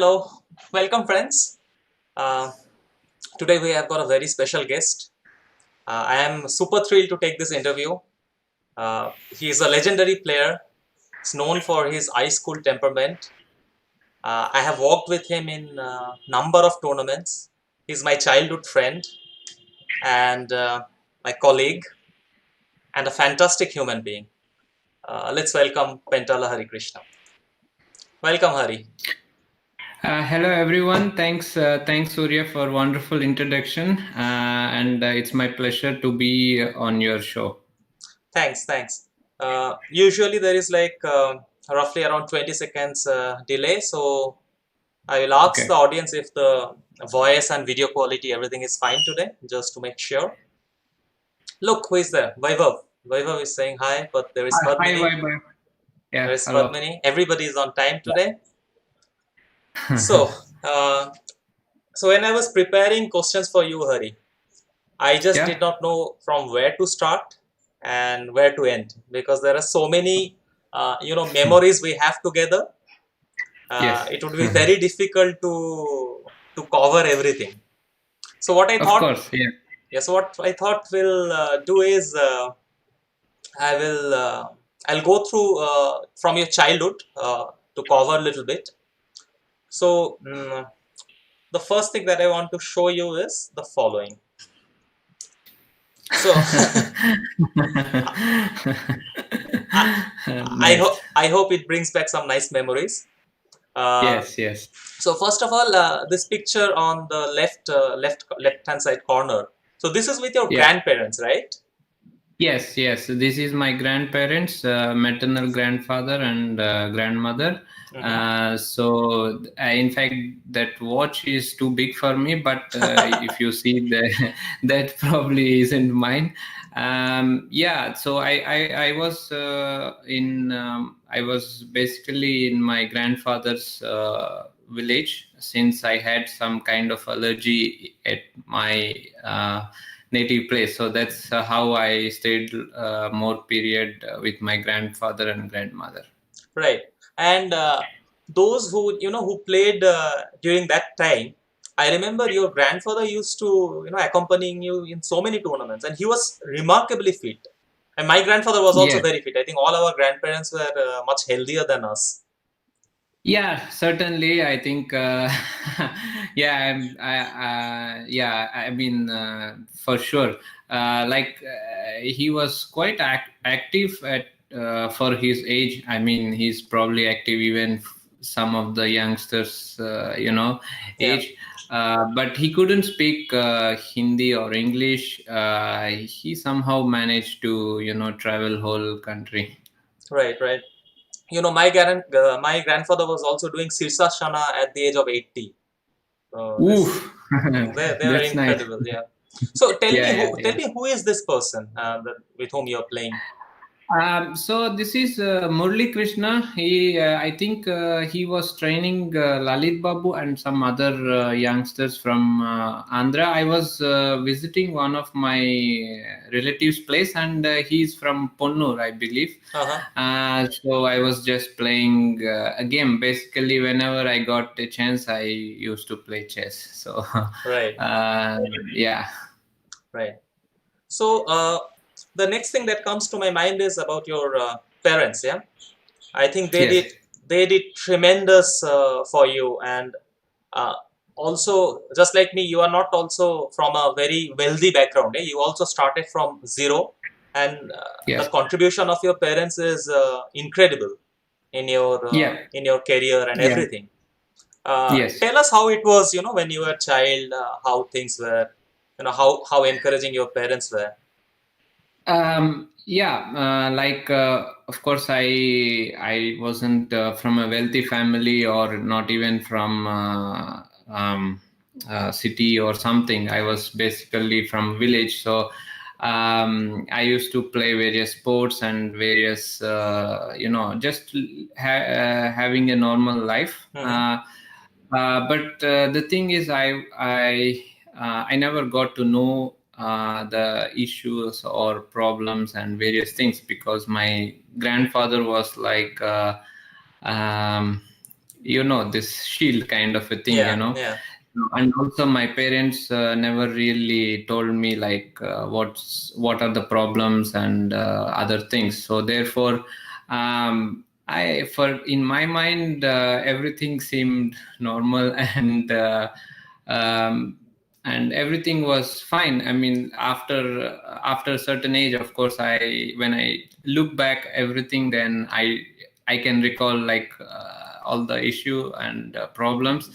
Hello, welcome friends. Uh, Today we have got a very special guest. I am super thrilled to take this interview. He is a legendary player. He's known for his ice cool temperament. I have worked with him in a number of tournaments. He's my childhood friend and my colleague and a fantastic human being. Let's welcome Pentala Harikrishna. Welcome, Hari. Hello everyone. Thanks Surya for wonderful introduction, and it's my pleasure to be on your show. Thanks. Usually there is like roughly around 20 seconds delay, so I will ask the audience if the voice and video quality, everything is fine today, just to make sure. Look, who is there? Vaibhav. Vaibhav is saying hi, but there is Hi, Padmini. bye. Yeah, There is hello. Padmini. Everybody is on time today. So, uh, so when I was preparing questions for you, Hari, I just did not know from where to start and where to end because there are so many, memories we have together. Yes. It would be very difficult to cover everything. So what I Of thought, course, yeah. yes, what I thought we'll do is I will I'll go through from your childhood to cover a little bit. So the first thing that I want to show you is the following. So I hope it brings back some nice memories. Yes. So first of all, this picture on the left hand side corner. So this is with your grandparents, right? Yes. This is my grandparents, maternal grandfather and grandmother. So in fact, that watch is too big for me. But if you see that probably isn't mine. So I was I was basically in my grandfather's village, since I had some kind of allergy at my native place. So that's how I stayed more period with my grandfather and grandmother. Right. And those who played during that time, I remember your grandfather used to accompanying you in so many tournaments, and he was remarkably fit. And my grandfather was also very fit. I think all our grandparents were much healthier than us. Yeah, certainly. I think, I mean, for sure. He was quite active at for his age. I mean, he's probably active even some of the youngsters, age. But he couldn't speak Hindi or English. He somehow managed to, travel whole country. Right. My grandfather was also doing Sirsashana at the age of 80. Oof, They are that's nice. incredible. Yeah. So tell Yeah. me who is this person with whom you're playing? So this is Murli Krishna. I think he was training Lalit Babu and some other youngsters from Andhra. I was visiting one of my relatives' place, and he's from Coonoor, I believe. So I was just playing a game. Basically, whenever I got a chance, I used to play chess. So, Right. Yeah. Right. So the next thing that comes to my mind is about your parents. Yeah, I think they did tremendous for you, and also just like me, you are not also from a very wealthy background. You also started from zero, and the contribution of your parents is incredible in your career and everything. Tell us how it was, when you were a child, how things were, how encouraging your parents were. Of course, I wasn't from a wealthy family, or not even from city or something. I was basically from village. So I used to play various sports and various, just having a normal life. But the thing is, I never got to know the issues or problems and various things, because my grandfather was like, this shield kind of a thing, Yeah. And also my parents never really told me like what are the problems and other things. So therefore, in my mind, everything seemed normal um, and everything was fine. I mean, after a certain age, of course, when I look back everything, then I can recall like all the issue and problems.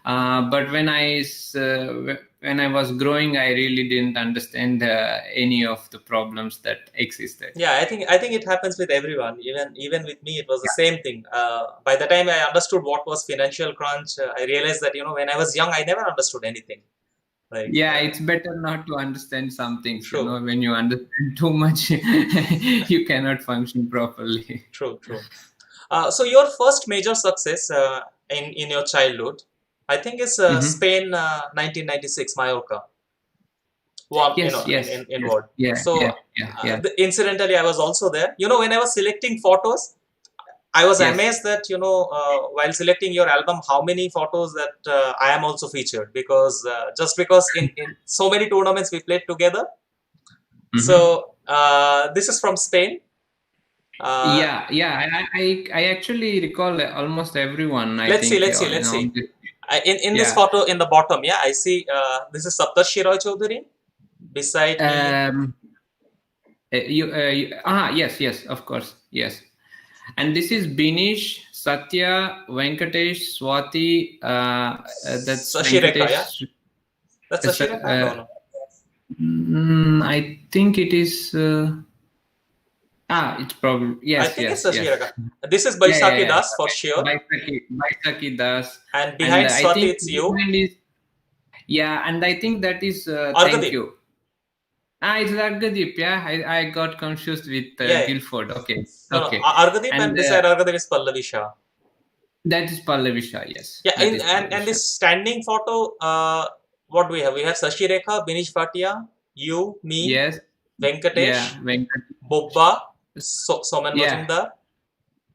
But when I was growing, I really didn't understand any of the problems that existed. Yeah, I think it happens with everyone. Even with me, it was the same thing. By the time I understood what was financial crunch, I realized that when I was young, I never understood anything. Like Yeah, it's better not to understand some things. true, When you understand too much, you cannot function properly. true. So your first major success in your childhood, I think, is Hmm. Spain 1996 Mallorca. One, Yes, yes, yes, involved. yeah, yeah, So yeah, yeah. incidentally, I was also there. When I was selecting photos, I was Yes. amazed that while selecting your album, how many photos that I am also featured, because just because in so many tournaments we played together. Hmm. So this is from Spain. Uh, Yeah, yeah. I actually recall almost everyone. I let's see, think let's see, let's see. In this Yeah. photo in the bottom, yeah, I see this is Saptarshi Roy Chaudhary beside me. Um. Yes, yes, of course, yes. And this is Binish, Satya, Venkatesh, Swati. That's Sashireka, yeah, Venkatesh. that's Uh, Sashireka. No, uh, no, I think it is. It's probably I yes, think it's yes, yes. Sashireka. This is Yeah, yeah, Baisakhi yeah. Das for Okay. sure, Baisakhi Das, and and behind I Swati think it's you, behind is yeah, and I think that is thank Argadeep. you. It's Argadeep. Yeah, I got confused with Yeah, yeah. Guilford. Okay, No, no, okay, Argadeep, and and beside Argadeep is Pallavi Shah. that is Pallavisha. Yes, Yeah, that is and Pallavisha. this standing photo, what do we have? We have Sashi Rekha, Binish Bhatia, you, me, Yes, yeah, Venkatesh, Venkat. Bobba, Soman Yeah, Majumdar,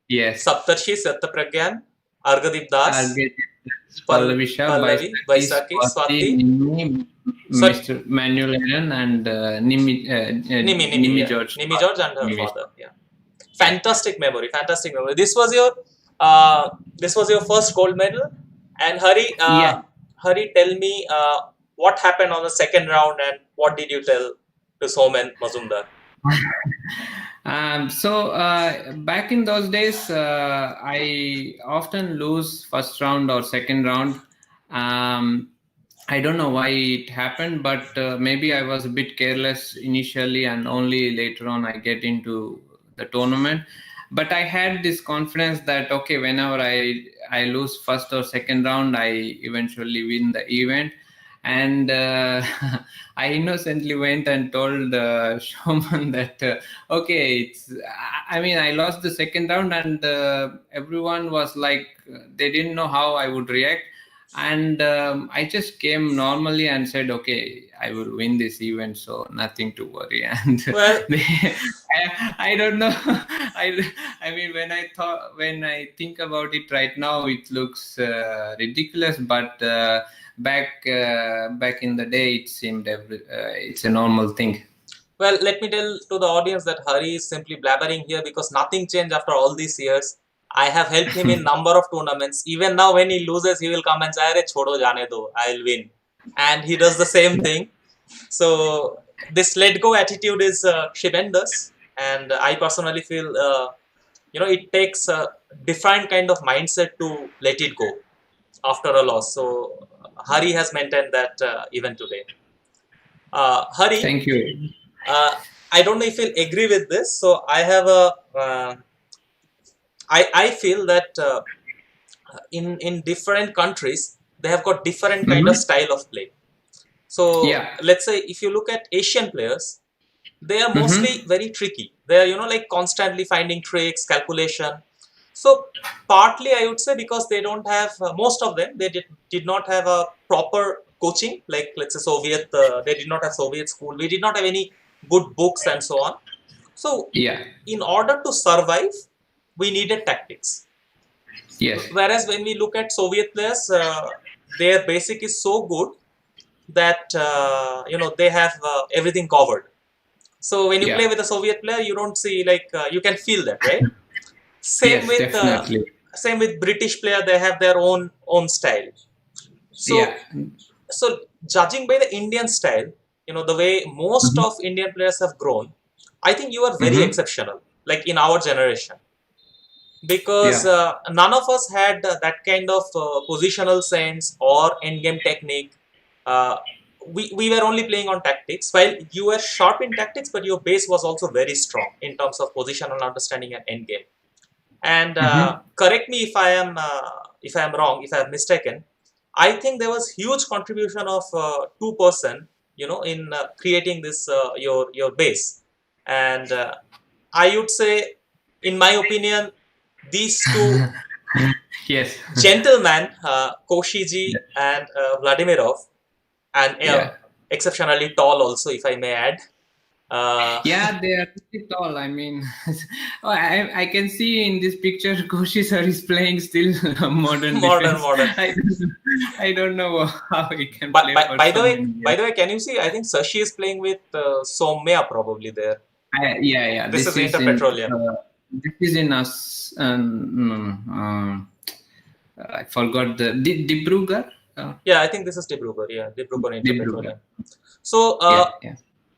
yes, Saptarshi, Satyapragyan, Argadeep Das, Argadeep, Pallavisha, Pallavi, Baisakhi, Baisakhi, Swati, Swati, Nimi, sorry, Mr. Manuel Aaron, and Nimi, Nimi yeah, George. Nimi George and her Nimi. father. Yeah, Yeah. fantastic memory, fantastic memory. This was your first gold medal, and Yeah. Hari, tell me what happened on the second round and what did you tell to Soman Mazumdar? Back in those days, I often lose first round or second round. Um, I don't know why it happened, but maybe I was a bit careless initially, and only later on I get into the tournament. But I had this confidence that okay, whenever I lose first or second round, I eventually win the event. And I innocently went and told Showman that okay, I mean, I lost the second round, and everyone was like, they didn't know how I would react. And I just came normally and said, okay, I will win this event, so nothing to worry. And Well, I don't know. I mean, when I think about it right now, it looks ridiculous, but back in the day, it seemed it's a normal thing. well, let me tell to the audience that Hari is simply blabbering here because nothing changed after all these years. I have helped him in number of tournaments. Even now, when he loses, he will come and say, "Arey, chodo jane do, I'll win," and he does the same thing. So this let go attitude is tremendous, and I personally feel it takes a different kind of mindset to let it go after a loss. So Hari has maintained that even today. Hari, Thank you. I don't know if you'll agree with this. So I have I feel that in different countries they have got different kind of Mhm. style of play. So Yeah. let's say if you look at Asian players, they are mostly Mm-hmm. very tricky. They are like constantly finding tricks, calculation. So partly I would say because they don't have most of them did not have a proper coaching, like let's say Soviet. They did not have Soviet school. We did not have any good books and so on. So Yeah. in order to survive, we needed tactics. Yes. Whereas when we look at Soviet players, their basic is so good that they have everything covered. So when you play Yeah. with a Soviet player, you don't see you can feel that, right? Same Yes, with definitely. same with British player, they have their own style. Yeah. So so judging by the Indian style, the way most Mm-hmm. of Indian players have grown, I think you are very Mm-hmm. exceptional. Like in our generation, because Yeah. none of us had that kind of positional sense or endgame technique. Uh, we were only playing on tactics. While you were sharp in tactics, but your base was also very strong in terms of positional understanding and endgame. And Mm-hmm. correct me if I am wrong, if I have mistaken. I think there was huge contribution of two-person, in creating this your base. And I would say, in my opinion, these two Yes. gentlemen, Koshiji and Vladimirov, and Yeah. exceptionally tall also, if I may add. Uh, Yeah, they are pretty tall. I mean, oh, I can see in this picture Koshi sir is playing still modern modern, defense. modern. I don't know how he can But play by, for by the so way, many by years. the way, can you see? I think Sashi is playing with Somya probably there. Yeah, yeah. This is Interpetroleum. This is in us. I forgot the Dibrugarh. Yeah, I think this is Dibrugarh. Yeah, Dibrugarh Dibrugarh. Interpetroleum. So Yeah, yeah.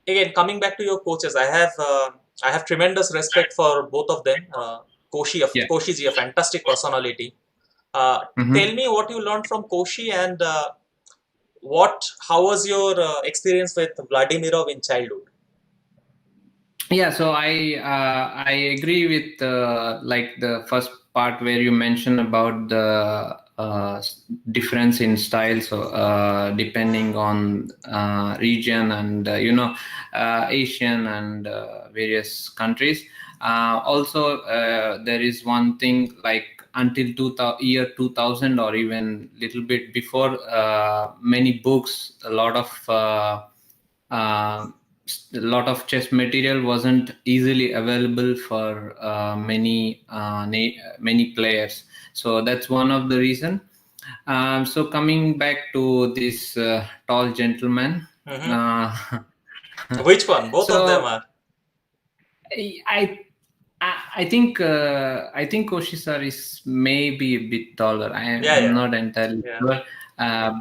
again, coming back to your coaches, I have tremendous respect for both of them. Yeah. Koshiji, a fantastic personality. Uh, Tell Mm-hmm. me what you learned from Koshi, and how was your experience with Vladimirov in childhood? Yeah, so I agree with like the first part where you mentioned about the difference in style. So depending on region and Asian and various countries. Also, there is one thing like until year 2000 or even little bit before, many books, uh, a lot of chess material wasn't easily available for many players, so that's one of the reason. So coming back to this tall gentleman, Hmm. uh, Which one? Both of them so are. I I think Koshi sir is maybe a bit taller. Yeah, I'm yeah, not entirely yeah. sure,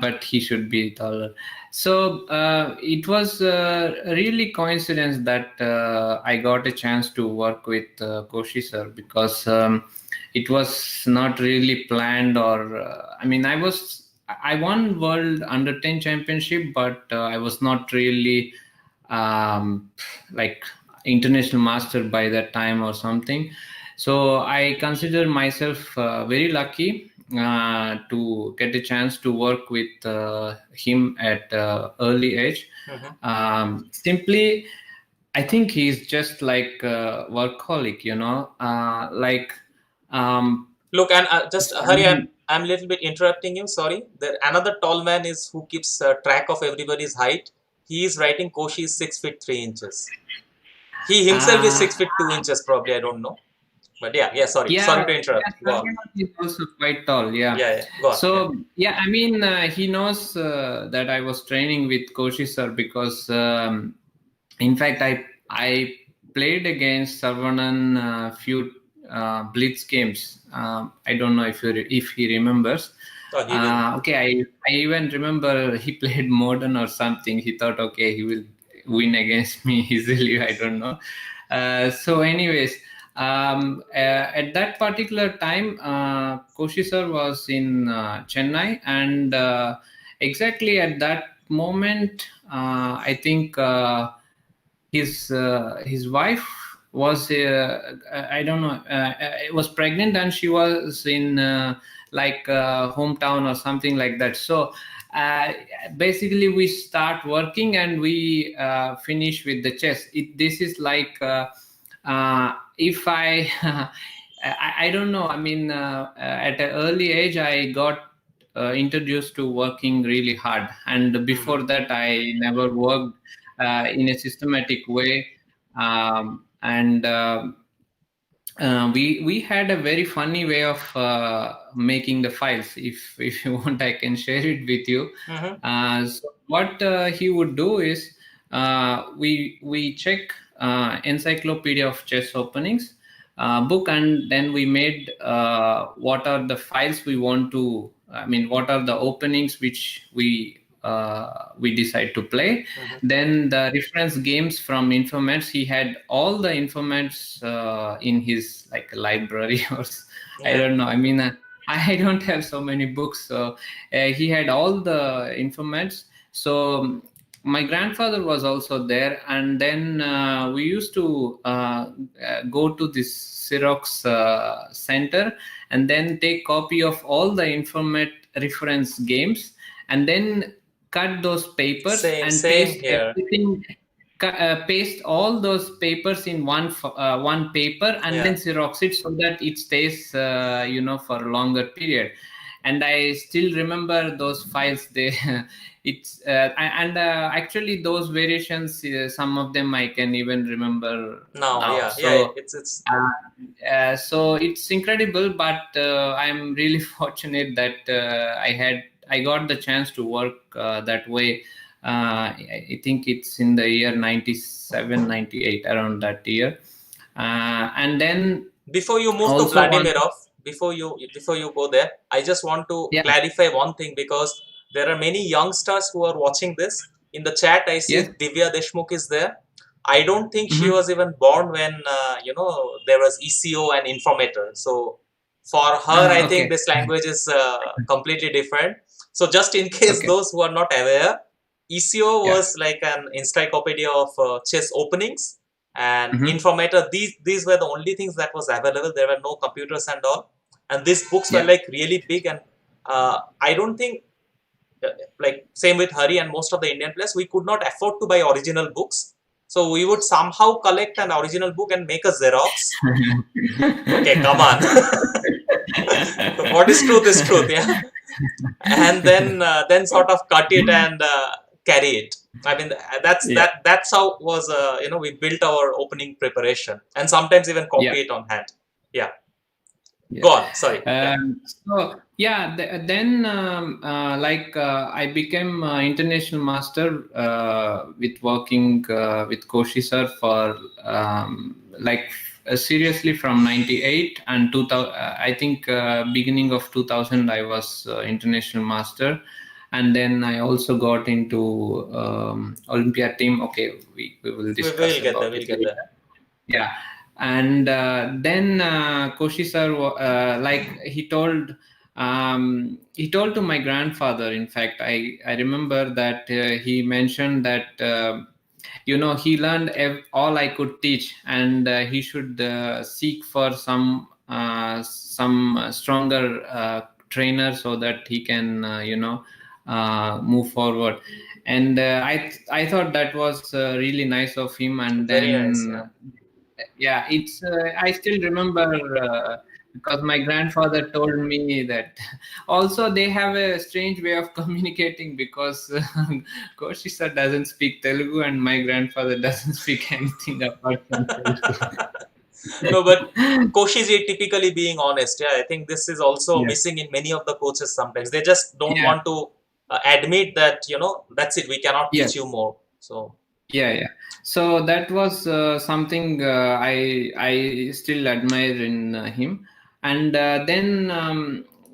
but he should be taller. So it was really coincidence that I got a chance to work with Koshi sir, because it was not really planned, or I mean, I won World Under 10 Championship, but I was not really like international master by that time or something. So I consider myself very lucky to get a chance to work with him at early age. Hmm. Simply, I think he's just like a workaholic, like um, Look, and just I hurry. mean, I'm a little bit interrupting you. Sorry. There another tall man is who keeps track of everybody's height. He is writing Koshi is 6 feet 3 inches. He himself is uh, 6 feet 2 inches. Probably, I don't know. But yeah, yeah. Sorry yeah, to yeah, interrupt. Go on. Sarvanath is also quite tall. Yeah. Yeah, yeah. Go on. Yeah. So yeah, I mean, he knows that I was training with Koshi sir, because in fact I played against Sarvanan few blitz games. I don't know if he remembers. Oh, he will. Okay, I even remember he played modern or something. He thought, okay, he will win against me easily. I don't know. So, anyways, at that particular time, Koshi sir was in Chennai, and exactly at that moment, I think his wife was I don't know, was pregnant, and she was in like hometown or something like that. So uh, basically we start working and we finish with the chess. This is like if I I don't know, I mean, at an early age I got introduced to working really hard, and Hmm. before that I never worked in a systematic way. And we had a very funny way of making the files. If you want, I can share it with you. So what he would do is we check Encyclopedia of Chess Openings book, and then we made what are the files we want to. I mean, what are the openings which we decide to play. Then the reference games from informats, he had all the informats in his like library or I don't know. I mean, I don't have so many books, so he had all the informats. So my grandfather was also there, and then we used to go to this Xerox center and then take copy of all the informant reference games, and then cut those papers and Same paste here. everything, paste all those papers in one paper, and then Xerox it so that it stays for a longer period. And I still remember those files. They it's and actually those variations, some of them I can even remember now. So so it's incredible, but I'm really fortunate that I got the chance to work that way. I think it's in the year 97, 98, around that year. And then before you move to Vladimirov, before you go there, I just want to clarify one thing, because there are many youngsters who are watching this. In the chat, I see Divya Deshmukh is there. I don't think she was even born when there was ECO and informator. So for her, I think this language is completely different. So just in case those who are not aware, ECO was like an encyclopedia of chess openings, and informator. These were the only things that was available. There were no computers and all, and these books were like really big. And I don't think, like same with Hari and most of the Indian players, we could not afford to buy original books. So we would somehow collect an original book and make a Xerox. Okay, come on. What is truth is truth, yeah. And then sort of cut it and carry it. I mean, that's how was we built our opening preparation, and sometimes even copy it on hand. Yeah. Go on. Sorry. So then I became international master with working with Koshi sir for seriously from 98 and 2000. I think beginning of 2000 I was international master. And then I also got into Olympiad team. Okay, we will discuss. We'll get there. Yeah. And then Koshi sir, he told to my grandfather. In fact, I remember that he mentioned that he learned all I could teach, and he should seek for some stronger trainer so that he can move forward. And I thought that was really nice of him. And very then nice, it's I still remember because my grandfather told me that also they have a strange way of communicating, because Koshi sir doesn't speak Telugu and my grandfather doesn't speak anything apart from Telugu. No, but Koshiji typically being honest. I think this is also missing in many of the coaches sometimes. They just don't want to admit that, that's it, we cannot teach you more. So so that was something I still admire in him. And then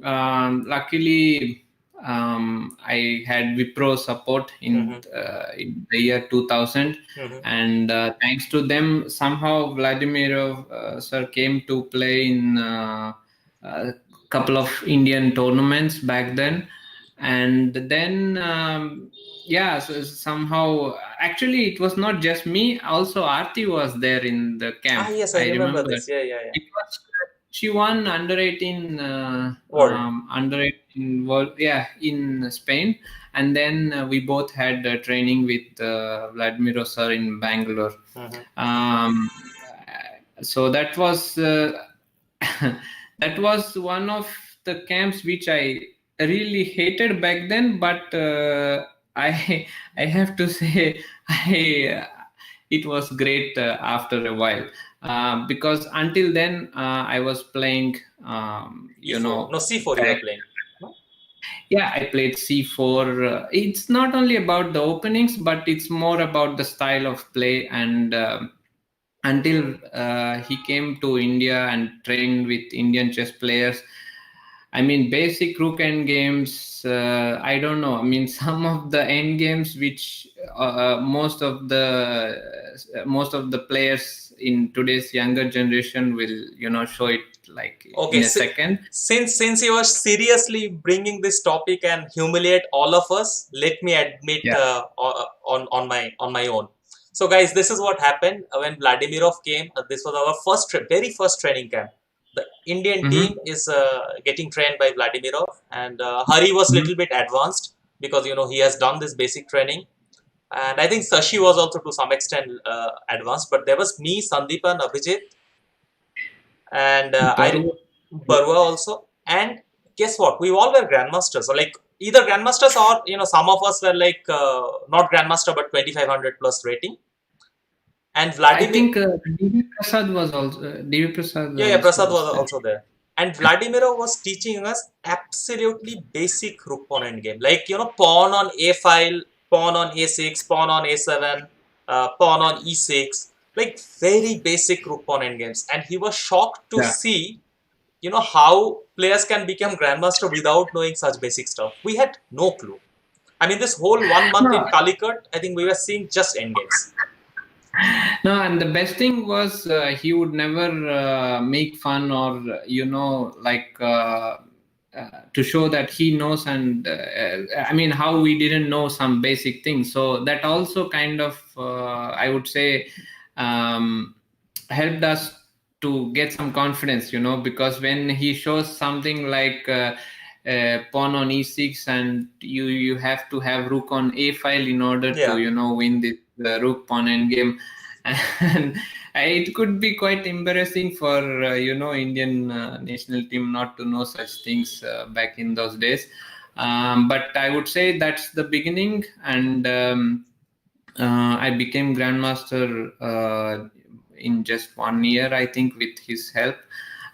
luckily I had Wipro support in the year 2000, and thanks to them somehow Vladimirov sir came to play in a couple of Indian tournaments back then. And then so somehow actually it was not just me, also Aarti was there in the camp. Yes, I remember this. It was, she won under 18 under 18 world in Spain. And then we both had training with Vladimir sir in Bangalore. So that was that was one of the camps which I really hated back then, but I have to say it was great after a while. because until then I was playing C4 you were playing. Yeah, I played C4. It's not only about the openings, but it's more about the style of play. And until he came to India and trained with Indian chess players, I mean, basic rook end games. I don't know. I mean, some of the end games which most of the players in today's younger generation will show it like in a second. Since you are seriously bringing this topic and humiliate all of us, let me admit on my own. So guys, this is what happened when Vladimirov came. This was our very first training camp. The Indian team is getting trained by Vladimirov, and Hari was a little bit advanced because he has done this basic training, and I think Sashi was also to some extent advanced. But there was me, Sandeepan, Abhijit, and Barua also. And guess what? We all were grandmasters, or like either grandmasters or some of us were like not grandmaster but 2500 plus rating. And Vladimir, I think Devi Prasad was also Prasad was also there. And Vladimir was teaching us absolutely basic rook pawn endgame, like pawn on a file, pawn on a6, pawn on a7, pawn on e6, like very basic rook pawn endgames. And he was shocked to see how players can become grandmaster without knowing such basic stuff. We had no clue. I mean, this whole 1 month in Calicut, I think we were seeing just endgames. No, and the best thing was he would never make fun or to show that he knows, and I mean how we didn't know some basic things. So that also kind of I would say helped us to get some confidence, because when he shows something like pawn on e6 and you have to have rook on a file in order to win the rook pawn endgame, and it could be quite embarrassing for Indian national team not to know such things back in those days. But I would say that's the beginning, and I became grandmaster in just 1 year, I think, with his help.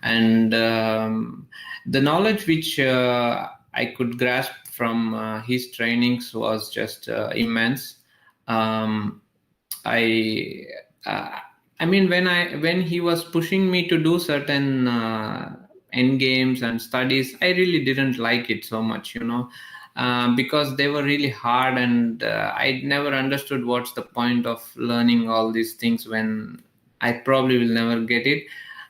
And the knowledge which I could grasp from his trainings was just immense. I mean, when he was pushing me to do certain end games and studies, I really didn't like it so much, because they were really hard, and I never understood what's the point of learning all these things when I probably will never get it.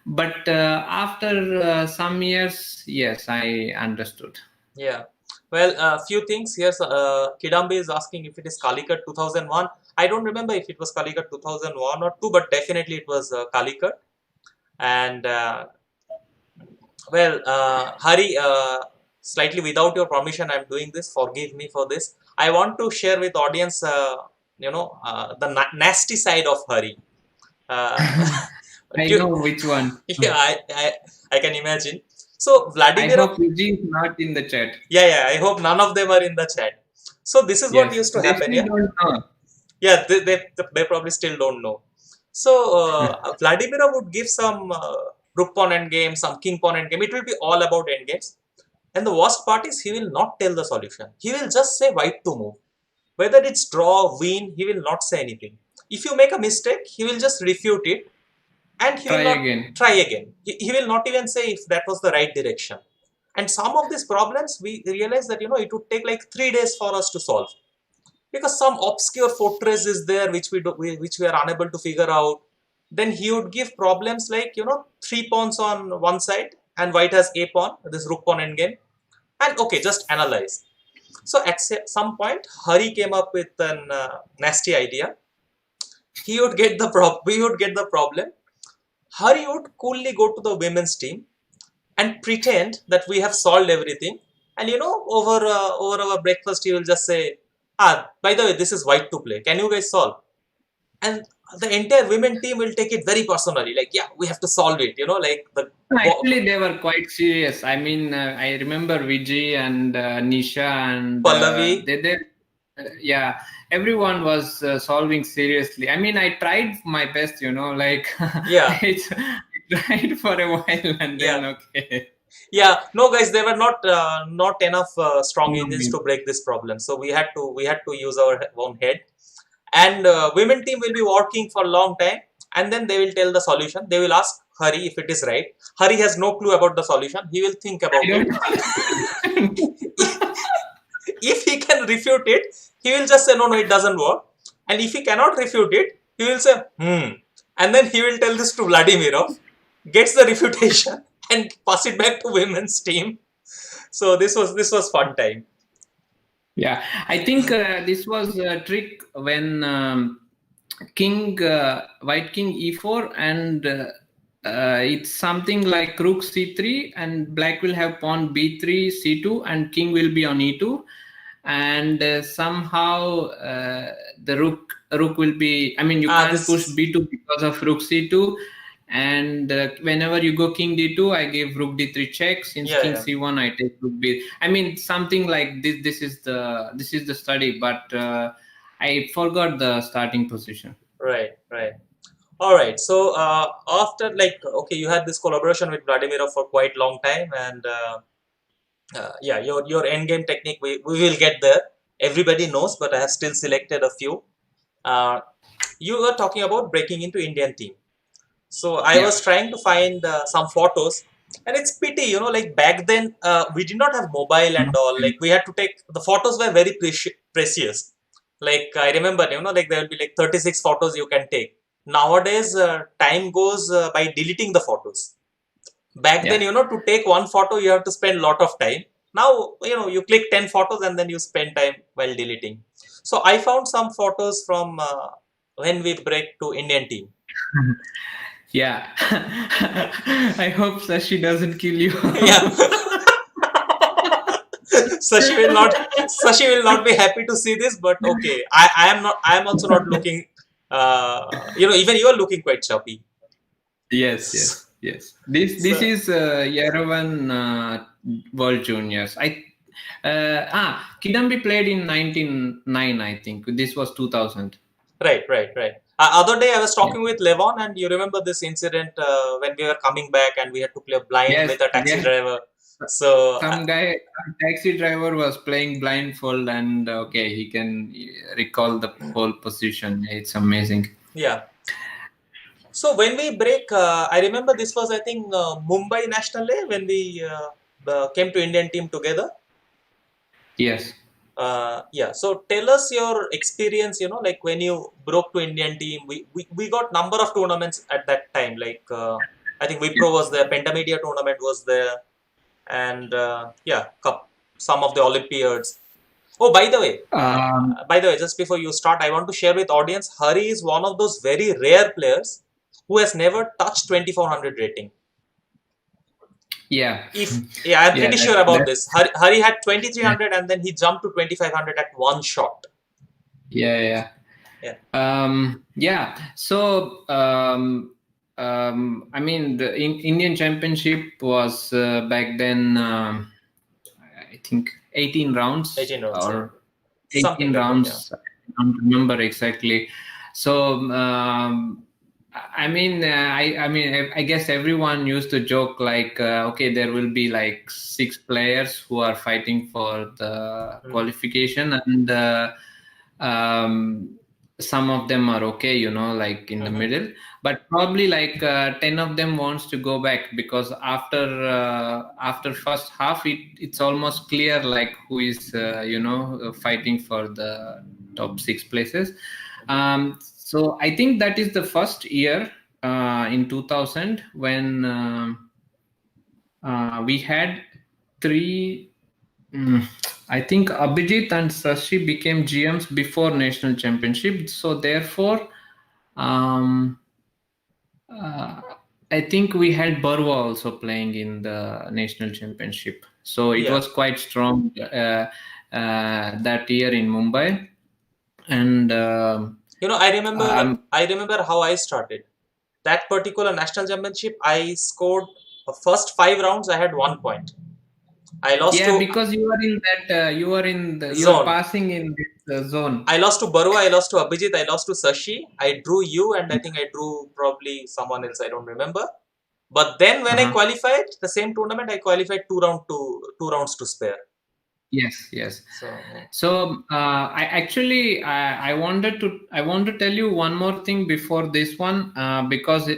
But after some years, yes, I understood. Yeah. Well, a few things here. Kidambi is asking if it is Calicut 2001. I don't remember if it was Calicut 2001 or 2, but definitely it was Calicut. And Hari, slightly without your permission, I'm doing this. Forgive me for this. I want to share with audience, the nasty side of Hari. I know which one. Yeah, I can imagine. So Vladimir, I hope Vijay is not in the chat. Yeah, I hope none of them are in the chat. So this is what used to happen. They don't know. Yeah, they probably still don't know. So Vladimir would give some rook pawn endgame, some king pawn endgame. It will be all about endgames. And the worst part is he will not tell the solution. He will just say white to move. Whether it's draw, win, he will not say anything. If you make a mistake, he will just refute it. And he will not try again. He will not even say if that was the right direction. And some of these problems, we realize that, it would take like 3 days for us to solve. Because some obscure fortress is there which we are unable to figure out. Then he would give problems like, 3 pawns on one side and white has a pawn, this rook pawn endgame. And okay, just analyze. So at some point, Hari came up with a nasty idea. We would get the problem. Hari would coolly go to the women's team and pretend that we have solved everything. And over our breakfast, he will just say, by the way, this is white to play. Can you guys solve? And the entire women team will take it very personally. Like, yeah, we have to solve it. Actually, they were quite serious. I mean, I remember Vijay and Nisha and Pallavi. yeah, everyone was solving seriously. I mean, I tried my best, like Yeah, I tried for a while and yeah, then okay. yeah. No, guys, they were not enough strong No, engines to break this problem. So we had to use our own head. And women team will be working for a long time, and then they will tell the solution. They will ask Hari if it is right. Hari has no clue about the solution. He will think I about it. don't. If he can refute it, he will just say no, no, it doesn't work. And if he cannot refute it, he will say and then he will tell this to Vladimirov, gets the refutation, and pass it back to women's team. So this was fun time. Yeah, I think this was a trick when white king e4, and it's something like rook c3, and black will have pawn b3 c2, and king will be on e2, and somehow the rook will be. I mean, you can't push This b2 because of rook c2. And whenever you go king d2, I give rook d3 check. Since Yeah, king yeah. c1, I take rook b. I mean, something like this. This is the study, but I forgot the starting position. Right, right. All right. So after, like, okay, you had this collaboration with Vladimirov for quite long time, and yeah, your end game technique, we will get there. Everybody knows, but I have still selected a few. Uh, you were talking about breaking into Indian team. So I Yeah. was trying to find some photos, and it's pity, like back then we did not have mobile and all. Like we had to take the photos were very precious. Like I remember, like there will be like 36 photos you can take. Nowadays, time goes by deleting the photos. Back then, Yeah. to take one photo, you have to spend a lot of time. Now, you click 10 photos and then you spend time while deleting. So I found some photos from when we break to Indian team. Yeah. I hope Sashi doesn't kill you. Yeah. Sashi will not be happy to see this, but okay. I am also not looking even you are looking quite choppy. Yes, yes, yes. This So, is Yerevan World Juniors. Kidambi played in 1909, I think. This was 2000. right, right, right. Other day I was Yeah. talking with Levon, and you remember this incident when we were coming back and we had to play blind Yes, with a taxi yes. driver. So Some taxi driver was playing blindfold, and okay, he can recall the whole position. It's amazing. yeah. So when we break, I remember this was, I think, Mumbai National Day when we came to Indian team together. Yes. Yeah. So tell us your experience. Like when you broke to Indian team, we got number of tournaments at that time. Like I think Wipro was there, Pentamedia tournament was there, and yeah, some of the Olympiads. Oh, Um, by the way, just before you start, I want to share with audience. Hari is one of those very rare players who has never touched 2400 rating. yeah. Yeah, I'm Yeah. pretty sure about this. Hari had 2300 and then he jumped to 2500 at one shot. Yeah, yeah. Yeah. Yeah. So, I mean, the Indian Championship was back then, I think 18 rounds 18 rounds, yeah. or Something 18 like that, yeah. rounds. I don't remember exactly. So, I guess everyone used to joke like, okay, there will be like 6 players who are fighting for the qualification, and some of them are okay, like in the middle, but probably like 10 of them wants to go back, because after first half it's almost clear like who is fighting for the top 6 places. So I think that is the first year in 2000 when we had 3. I think Abhijit and Sashi became GMs before national championship, so therefore, um, uh, I think we had Barwa also playing in the national championship. So it Yeah. was quite strong that year in Mumbai, and I remember how I started. That particular national championship, I scored the first 5 rounds, I had 1 point. I lost yeah, to because you are in that you are zone. passing in zone. I lost to Barua, I lost to Abhijit, I lost to Sashi. I drew you, and I think I drew probably someone else. I don't remember. But then when I Uh-huh. qualified the same tournament, I qualified two rounds to spare. Yes, yes. So So I wanted to tell you one more thing before this one, because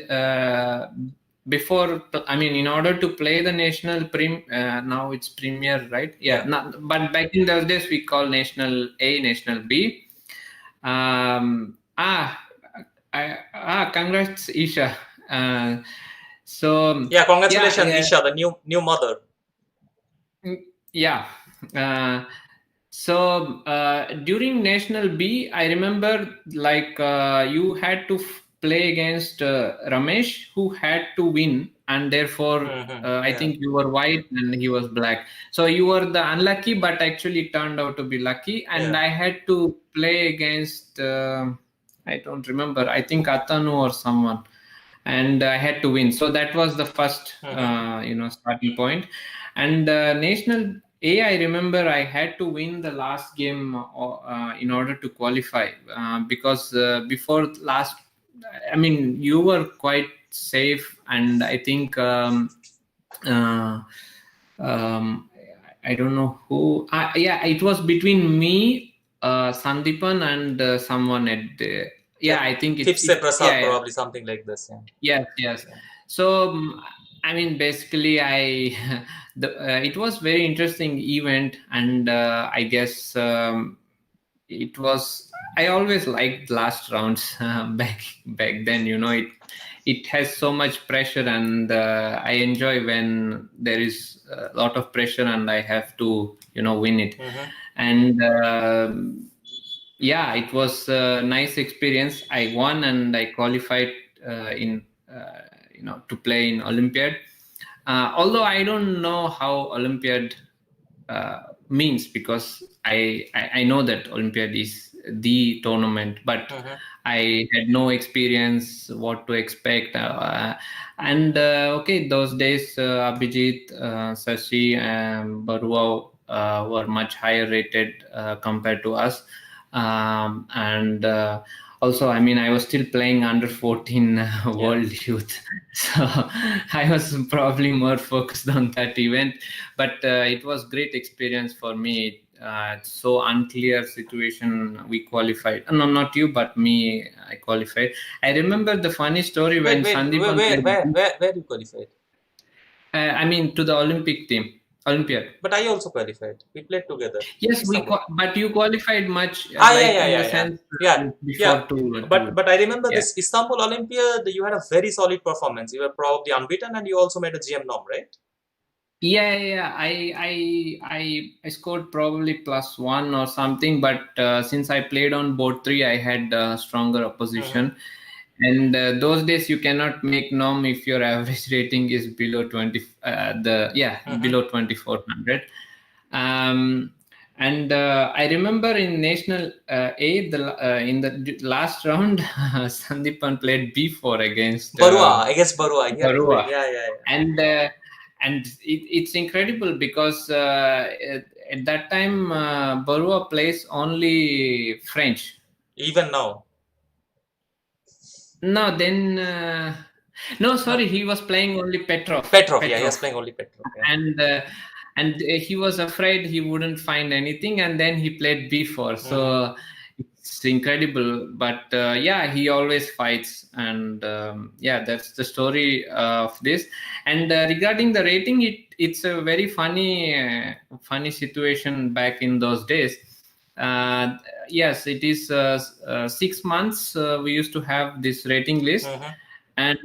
before, I mean, in order to play the national now it's premier, right? Yeah. But back in those days we call national A, national B. Congrats, Isha. So yeah, congratulations, yeah, Isha, the new mother. yeah. Uh, during National B, I remember like you had to play against Ramesh, who had to win, and therefore I think you were white and he was black. So you were the unlucky, but actually turned out to be lucky. And I had to play against I don't remember. I think Atanu or someone, and I had to win. So that was the first starting point. And National A, I remember I had to win the last game in order to qualify, because before last, I mean, you were quite safe, and I think uh, um, I don't know who. Yeah, it was between me, Sandipan, and someone at the. Yeah, I think Tipse Prasad, yeah, probably something like this. yes. So I mean, basically, it was very interesting event, and I guess it was. I always liked last rounds back then. It has so much pressure, and I enjoy when there is a lot of pressure, and I have to win it. And yeah, it was a nice experience. I won and I qualified in to play in Olympiad. Although I don't know how Olympiad means, because I know that Olympiad is the tournament, but I had no experience what to expect. And okay, those days Abhijit, Sashi, and Barua were much higher rated compared to us. And also, I mean, I was still playing under 14 World Youth, so I was probably more focused on that event. But it was great experience for me. So unclear situation, we qualified. No, not you, but me. I qualified. I remember the funny story when Sandeepan played. Where you qualified? I mean, to the Olympic team, Olympiad. But I also qualified. We played together. Yes, but you qualified much, in the sense Yeah. before to. But I remember this Istanbul Olympiad. You had a very solid performance. You were probably unbeaten, and you also made a GM norm, right? Yeah. I scored probably +1 or something, but since I played on board 3, I had stronger opposition. And those days you cannot make norm if your average rating is below 20. Below 2400. And I remember in National A, in the last round, Sandipan played B4 against Barua. Barua. Yeah. And it's incredible because at that time Barua plays only French. Even now. No, then no, sorry, he was playing only Petrov. Yeah, he was playing only Petrov. Yeah. And he was afraid he wouldn't find anything, and then he played B4. So it's incredible. But yeah, he always fights, and yeah, that's the story of this. And regarding the rating, it's a very funny situation back in those days. Yes, it is 6 months we used to have this rating list. And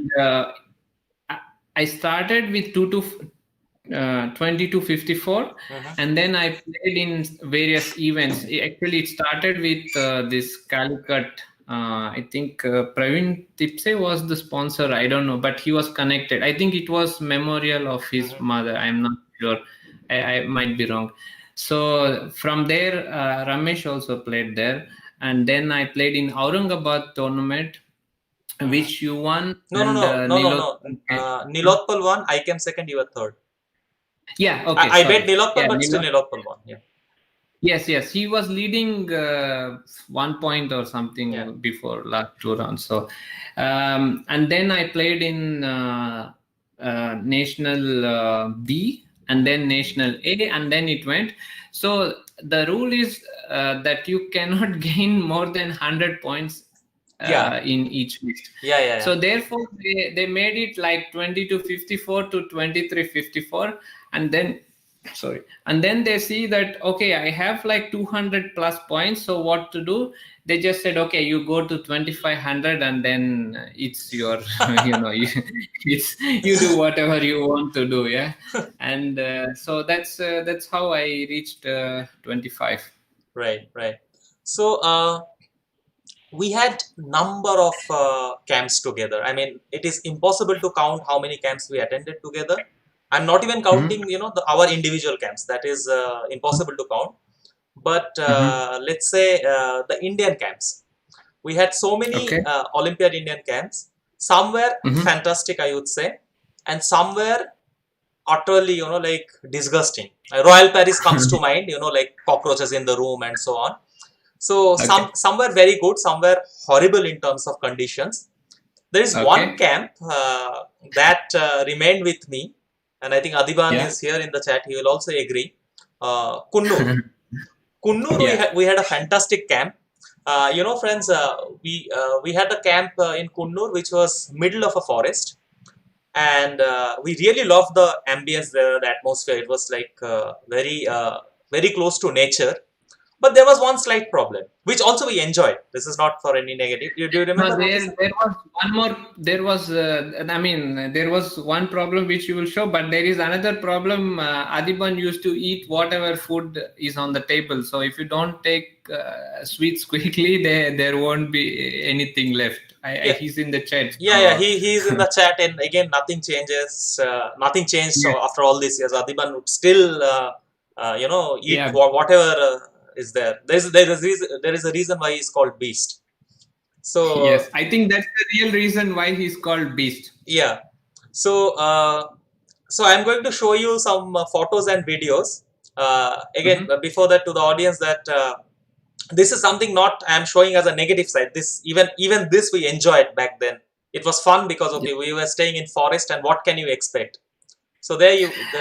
I started with 20 to 54, and then I played in various events. Actually, it started with this Calicut. I think Praveen Tipse was the sponsor. I don't know, but he was connected. I think it was memorial of his mother. I'm not sure. I might be wrong. So from there, Ramesh also played there, and then I played in Aurangabad tournament, which you won. No. Nilotpal won. I came second. You were third. Yeah, okay. I bet Nilotpal, but still Nilotpal won. Yeah. Yes. He was leading 1 point or something before last 2 rounds. So, and then I played in National B and then National A, and then it went. So the rule is that you cannot gain more than 100 points in each list. So therefore, they made it like 22-54 to 23-54, and then. And then they see that, okay, I have like 200 plus points. So what to do? They just said, okay, you go to 2500, and then it's your, you do whatever you want to do. Yeah. And so that's how I reached 25. Right. So we had number of camps together. I mean, it is impossible to count how many camps we attended together. I'm not even counting, our individual camps. That is impossible to count. But let's say the Indian camps. We had so many Olympiad Indian camps. Some were fantastic, I would say, and some were utterly, like disgusting. Royal Paris comes to mind, like cockroaches in the room and so on. So some were very good, some were horrible in terms of conditions. There is one camp that remained with me, and I think Adiban is here in the chat. He will also agree. Coonoor. Coonoor, we had a fantastic camp. Friends, we had a camp in Coonoor, which was middle of a forest, and we really loved the ambience there, the atmosphere. It was like very close to nature. But there was one slight problem, which also we enjoyed. This is not for any negative. Do you remember? There was one more. There was, there was one problem which you will show, but there is another problem. Adiban used to eat whatever food is on the table. So if you don't take sweets quickly, there won't be anything left. He's in the chat. He's in the chat, and again, nothing changes. Nothing changed. So after all these years, Adiban would still, eat whatever. Is there? There is a reason why he's called Beast. So yes, I think that's the real reason why he's called Beast. Yeah. So I'm going to show you some photos and videos. Again, before that, to the audience, that this is something not I'm showing as a negative side. This even this we enjoyed back then. It was fun because we were staying in forest, and what can you expect? So there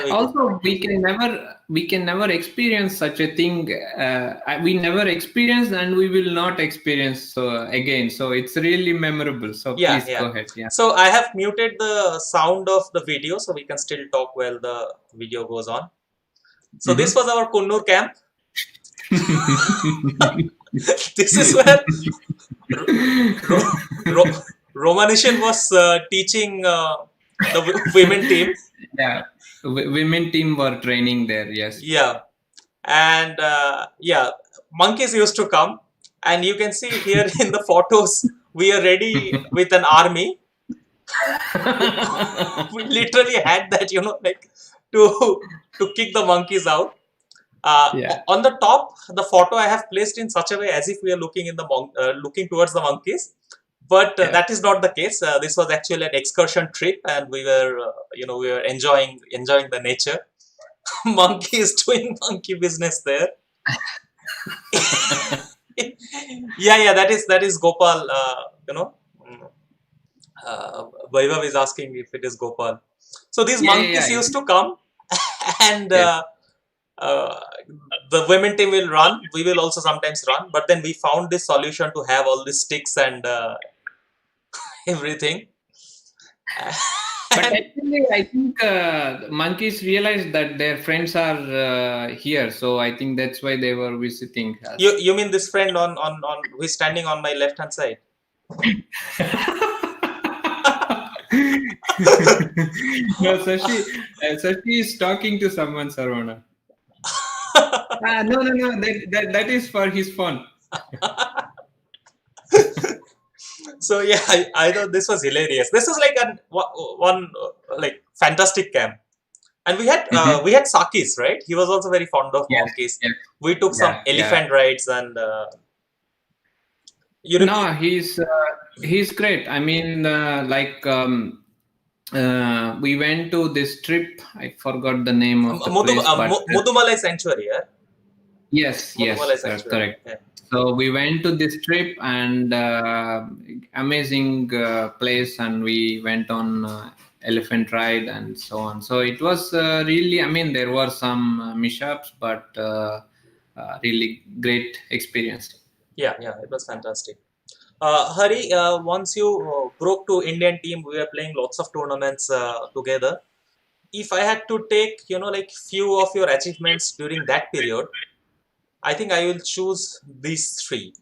we also go. we can never experience such a thing. We never experienced, and we will not experience again. So it's really memorable. So please go ahead. Yeah. So I have muted the sound of the video, so we can still talk while the video goes on. So this was our Coonoor camp. This is where Romanishan was teaching the women team. Yeah, women team were training there. Yes. Yeah, and monkeys used to come, and you can see here in the photos we are ready with an army. We literally had that, like to kick the monkeys out. On the top, the photo I have placed in such a way as if we are looking in looking towards the monkeys. But that is not the case. This was actually an excursion trip, and we were, we were enjoying the nature. Monkeys doing monkey business there. That is Gopal. Vaibhav is asking if it is Gopal. So these monkeys used to come, and the women team will run. We will also sometimes run, but then we found this solution to have all these sticks and everything. But actually, I think monkeys realized that their friends are here, so I think that's why they were visiting us. You mean this friend on who is standing on my left hand side? No, Sashi is talking to someone, Sarvana. No. That is for his phone. So I thought this was hilarious. This is like one like fantastic camp, and we had Sakis, right? He was also very fond of monkeys. Yes. We took some elephant rides, and he's great. I mean, we went to this trip. I forgot the name of the place. Mudumalai Sanctuary. Yes, Monopoly yes, is actually correct. yeah. So we went to this trip and amazing place, and we went on elephant ride and so on. So it was really, I mean, there were some mishaps, but really great experience. Yeah, yeah, it was fantastic. Hari, once you broke to Indian team, we were playing lots of tournaments together. If I had to take, like few of your achievements during that period, I think I will choose these three.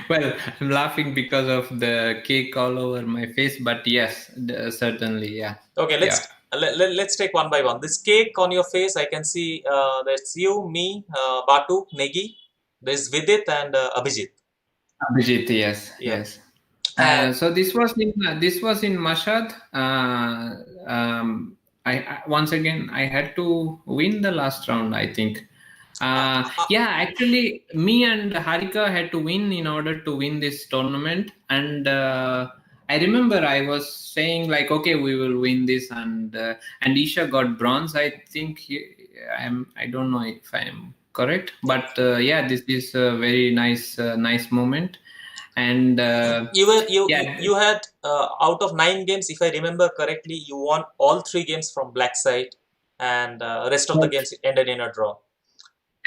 Well, I'm laughing because of the cake all over my face, but yes, certainly, yeah, Okay, yeah. let's take one by one. This cake on your face, I can see that's you, me, Batu, Negi. There's Vidit and Abhijit. Abhijit, yes, Yeah, yes. and So this was in Mashhad. Once again I had to win the last round, I think. uh, uh, Yeah, actually, me and Harika had to win in order to win this tournament, and I remember I was saying like, okay, we will win this, and Isha got bronze. I think I don't know if I am correct, but yeah, this is a very nice moment, and you were yeah. you had out of 9 games, if I remember correctly, you won all 3 games from black side, and rest of the games ended in a draw.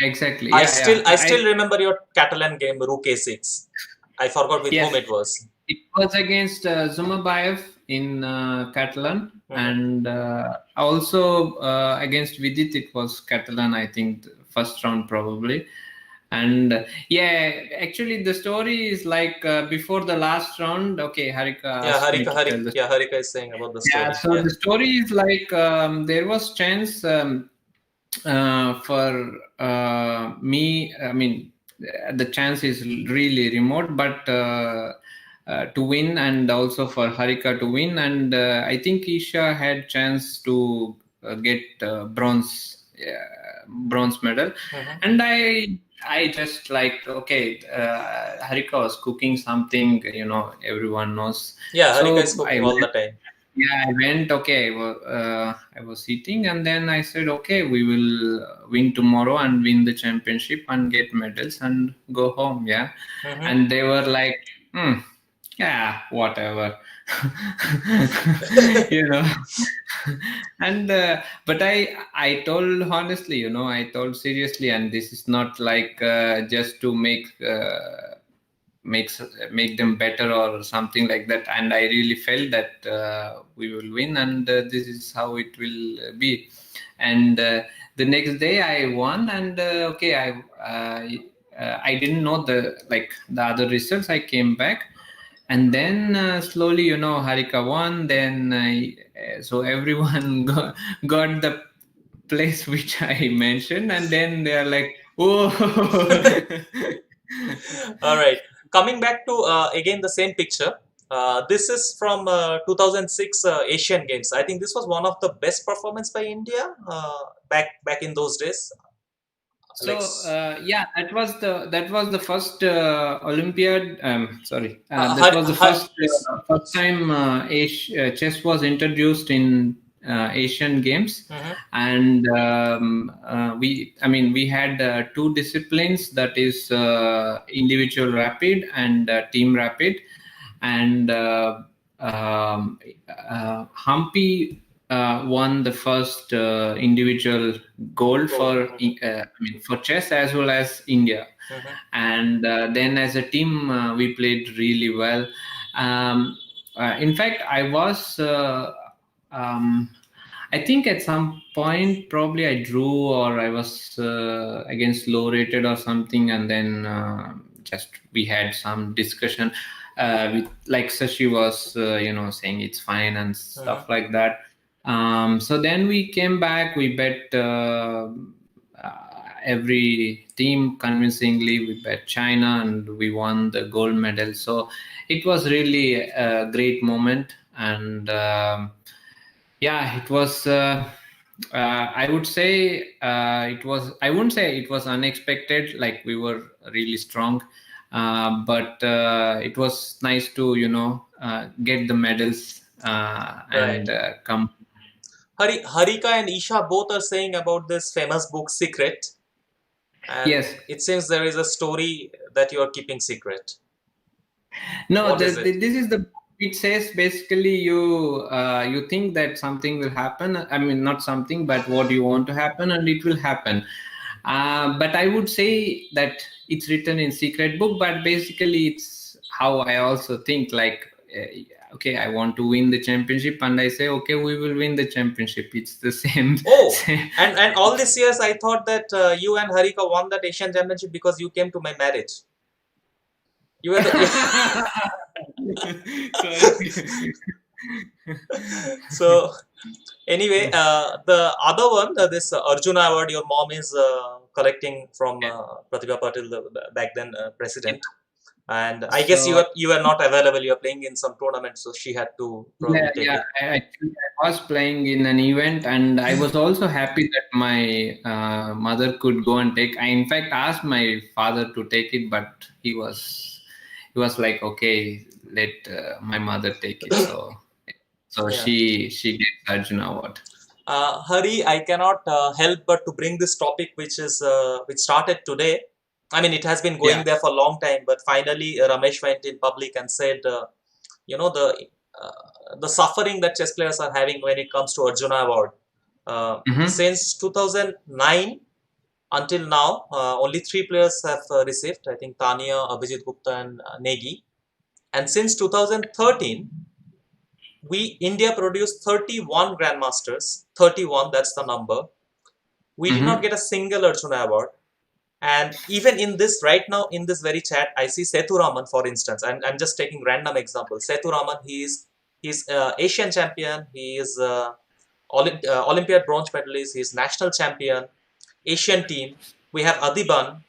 Exactly. I Yeah, still yeah. I still remember your Catalan game, Rook 6. I forgot with whom Yes, it was. it was against Zumabayev in Catalan, Mhm. and also against Vidit. It was Catalan, I think, the first round probably. And yeah, actually, the story is like before the last round. Okay, Harika Yeah, asked me to tell the. Yeah, Harika is saying about the Yeah, story. so Yeah. the story is like there was chance. For me, I mean, the chance is really remote, but to win, and also for Harika to win, and I think Isha had chance to get bronze medal, Mhm. and I just like, okay, Harika was cooking something, everyone knows, Yeah, Harika is so I cooking all the time. yeah, I went. Okay, I was eating, and then I said, "Okay, we will win tomorrow and win the championship and get medals and go home." Yeah, Mhm. and they were like, "Yeah, whatever," you know. And but I told honestly, I told seriously, and this is not like just to makes make them better or something like that, and I really felt that we will win, and this is how it will be. And the next day I won, and okay, I didn't know the other results. I came back, and then slowly, Harika won, then so everyone got the place which I mentioned, and then they are like, oh. All right. Coming back to again the same picture. This is from 2006 Asian Games. I think this was one of the best performance by India back in those days. Like So yeah, that was the first Olympiad. Sorry, that Har, was the Har, first time chess was introduced in Asian Games, Mhm. and I mean, we had two disciplines, that is individual rapid and team rapid, and Humpy won the first individual gold Gold. for I mean, for chess as well as India, Mhm. and then as a team we played really well. In fact, I was. Um, I think at some point probably I drew, or I was against low rated or something, and then just we had some discussion with, like Sashi was saying it's fine and Mhm. stuff like that. So then we came back, we bet every team convincingly, we bet China, and we won the gold medal. So it was really a great moment, and yeah, it was. I would say it was. I wouldn't say it was unexpected. Like, we were really strong, but it was nice to get the medals Right. and come. Harika and Isha both are saying about this famous book Secret, and Yes. it seems there is a story that you are keeping secret. No, What is it? this is the. It says basically you think that something will happen. I mean, not something, but what you want to happen, and it will happen. But I would say that it's written in secret book. But basically, it's how I also think. Like, okay, I want to win the championship, and I say, okay, we will win the championship. It's the same. Oh, same. and all these years I thought that you and Harika won that Asian Championship because you came to my marriage. You were the. Sorry. So anyway, the other one, this Arjuna Award, your mom is collecting from Pratibha Patil, back then president. And I guess So you are not available. You are playing in some tournament, so she had to yeah, probably take yeah. it. Actually, I was playing in an event, and I was also happy that my mother could go and take. I in fact asked my father to take it, but he was like, okay, let my mother take it. So Yeah. she gets Arjuna award. Hari, I cannot help but to bring this topic, which started today. I mean, it has been going Yeah. there for a long time, but finally Ramesh went in public and said, you know, the suffering that chess players are having when it comes to Arjuna Award. Mm-hmm. Since 2009 until now, only three players have received. I think Tania, Abhijit Gupta, and Negi. And since 2013, India produced 31 grandmasters. 31, that's the number. We did not Mm-hmm. get a single Arjuna award. And even in this, right now, in this very chat, I see Sethu Raman, for instance. I'm just taking random examples. Sethu Raman, he's Asian champion. He is Olympiad bronze medalist. He's national champion, Asian team. We have Adiban,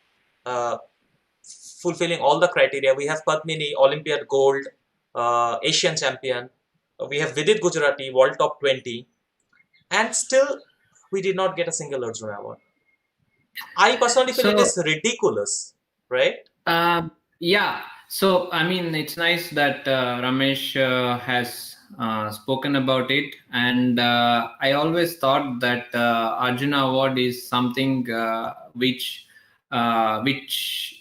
uh, fulfilling all the criteria. We have Padmini, Olympiad gold, Asian champion. We have Vidit Gujarati, world top 20. And still, we did not get a single Arjuna award. I personally feel it So is ridiculous, right? yeah, so I mean, it's nice that Ramesh has spoken about it, and I always thought that Arjuna Award is something which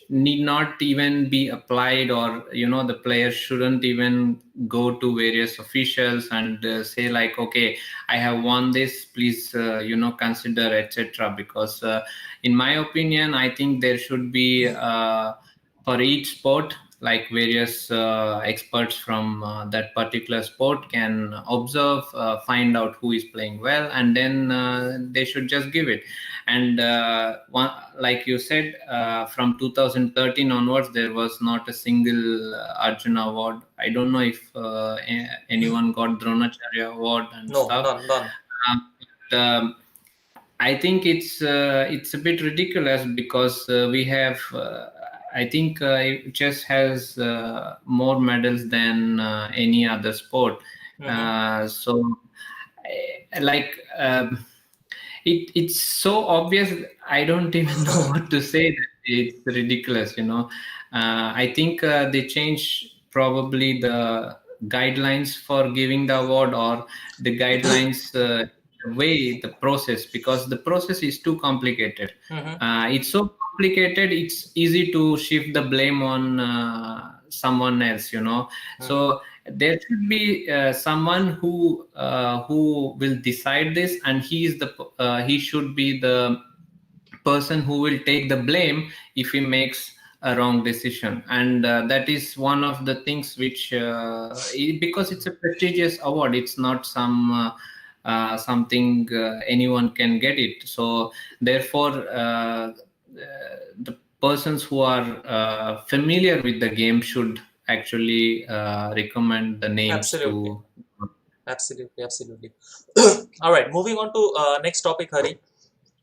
need not even be applied, or the players shouldn't even go to various officials and say like, okay, I have won this, please consider, etc. Because in my opinion, I think there should be for each sport, like various experts from that particular sport can observe, find out who is playing well, and then they should just give it. And like you said, from 2013 onwards, there was not a single Arjuna award. I don't know if anyone got Dronacharya award and No, stuff. none. But, I think it's a bit ridiculous because we have. I think chess has more medals than any other sport. So, like, it's so obvious. I don't even know what to say. That it's ridiculous. I think they change probably the guidelines for giving the award, or the guidelines. The way the process, because the process is too complicated. It's so complicated, it's easy to shift the blame on someone else. So there should be someone who will decide this, and he should be the person who will take the blame if he makes a wrong decision. And that is one of the things which because it's a prestigious award, it's not something anyone can get it. So therefore the persons who are familiar with the game should actually recommend the names Absolutely. to. Absolutely. All right, moving on to next topic, Hari.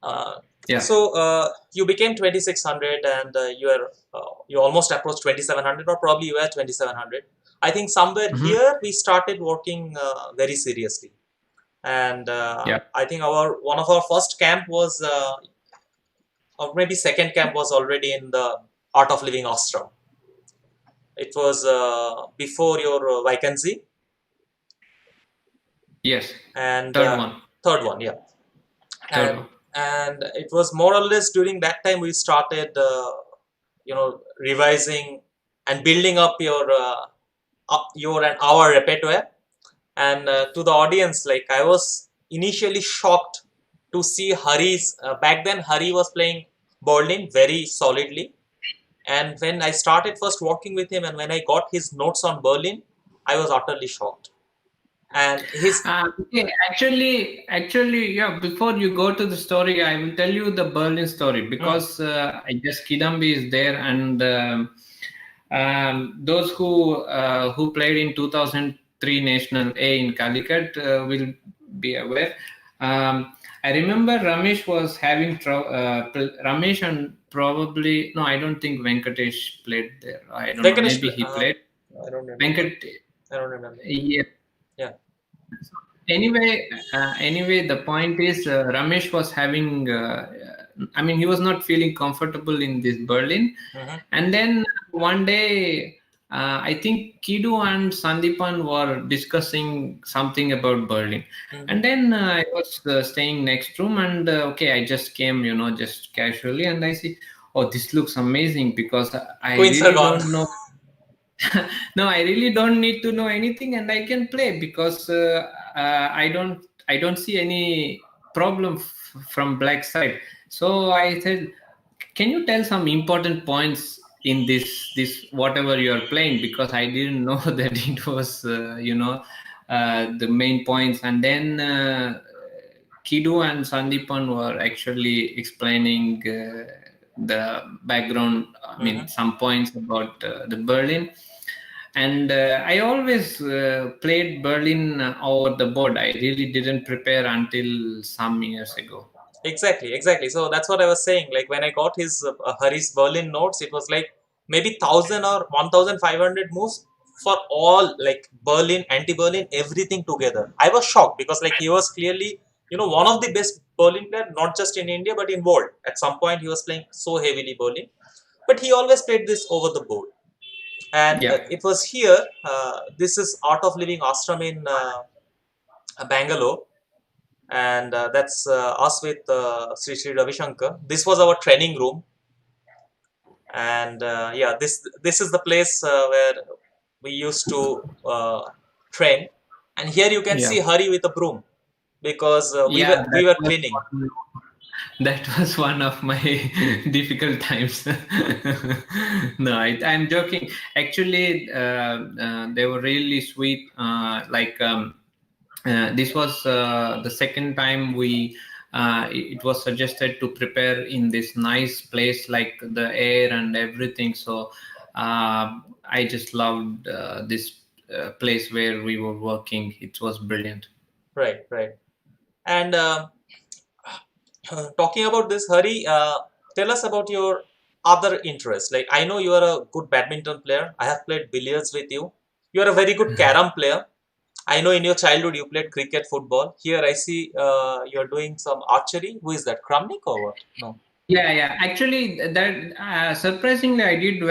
Uh, Yeah. so you became 2600, and you almost approached 2700, or probably you were 2700. I think somewhere Mhm. here we started working very seriously, and Yeah. I think one of our first camp was, or maybe second camp was already in the Art of Living Ashram. It was before your vacancy, Yes. and Third one. Third one, yeah. Third And one. and it was more or less during that time we started, revising and building up your and our repertoire. And to the audience, like, I was initially shocked to see Hari's. Back then, Hari was playing Berlin very solidly. And when I started first working with him, and when I got his notes on Berlin, I was utterly shocked. And his. Okay, actually, yeah. Before you go to the story, I will tell you the Berlin story Hmm, because I guess Kidambi is there, and those who played in 2003 National A in Calicut will be aware. I remember Ramesh was having Ramesh and probably no, I don't think Venkatesh played there. I don't know. Venkatesh, Maybe he played. I don't remember. Venkat, I don't remember. yeah. Yeah. Anyway, the point is, Ramesh was having. I mean, he was not feeling comfortable in this Berlin, Hmm. and then one day, I think Kidu and Sandipan were discussing something about Berlin, Hmm. and then I was staying next room, and okay, I just came, just casually, and I see, oh, this looks amazing because I Queens are really gone. don't know. No, I really don't need to know anything, and I can play because I don't see any problem from black side. So I said, can you tell some important points in this whatever you are playing, because I didn't know that it was the main points. And then Kidu and Sandipan were actually explaining the background, I Hmm. mean, some points about the Berlin. And I always played Berlin over the board. I really didn't prepare until some years ago. Exactly, exactly. So that's what I was saying. Like, when I got his Hari's Berlin notes, it was like maybe 1,000 or 1,500 moves for all, like, Berlin, anti-Berlin, everything together. I was shocked because, like, he was clearly, one of the best Berlin player, not just in India but in world. At some point, he was playing so heavily Berlin, but he always played this over the board. And Yeah, it was here. This is Art of Living Ashram in Bangalore, and that's us with Sri Ravi Shankar. This was our training room, and yeah, this is the place where we used to train. And here you can yeah, see Hari with a broom because we yeah. were we were cleaning. That was one of my difficult times. No, I'm joking. Actually, they were really sweet. This was the second time it was suggested to prepare in this nice place, like the air and everything. So I just loved this place where we were working. It was brilliant. Right, right. And talking about this, Hari, tell us about your other interests. Like, I know you are a good badminton player. I have played billiards with you. You are a very good carom player. I know in your childhood you played cricket, football. Here I see you're doing some archery. Who is that? Kramnik or what? No. Yeah, yeah. Actually, that surprisingly, I did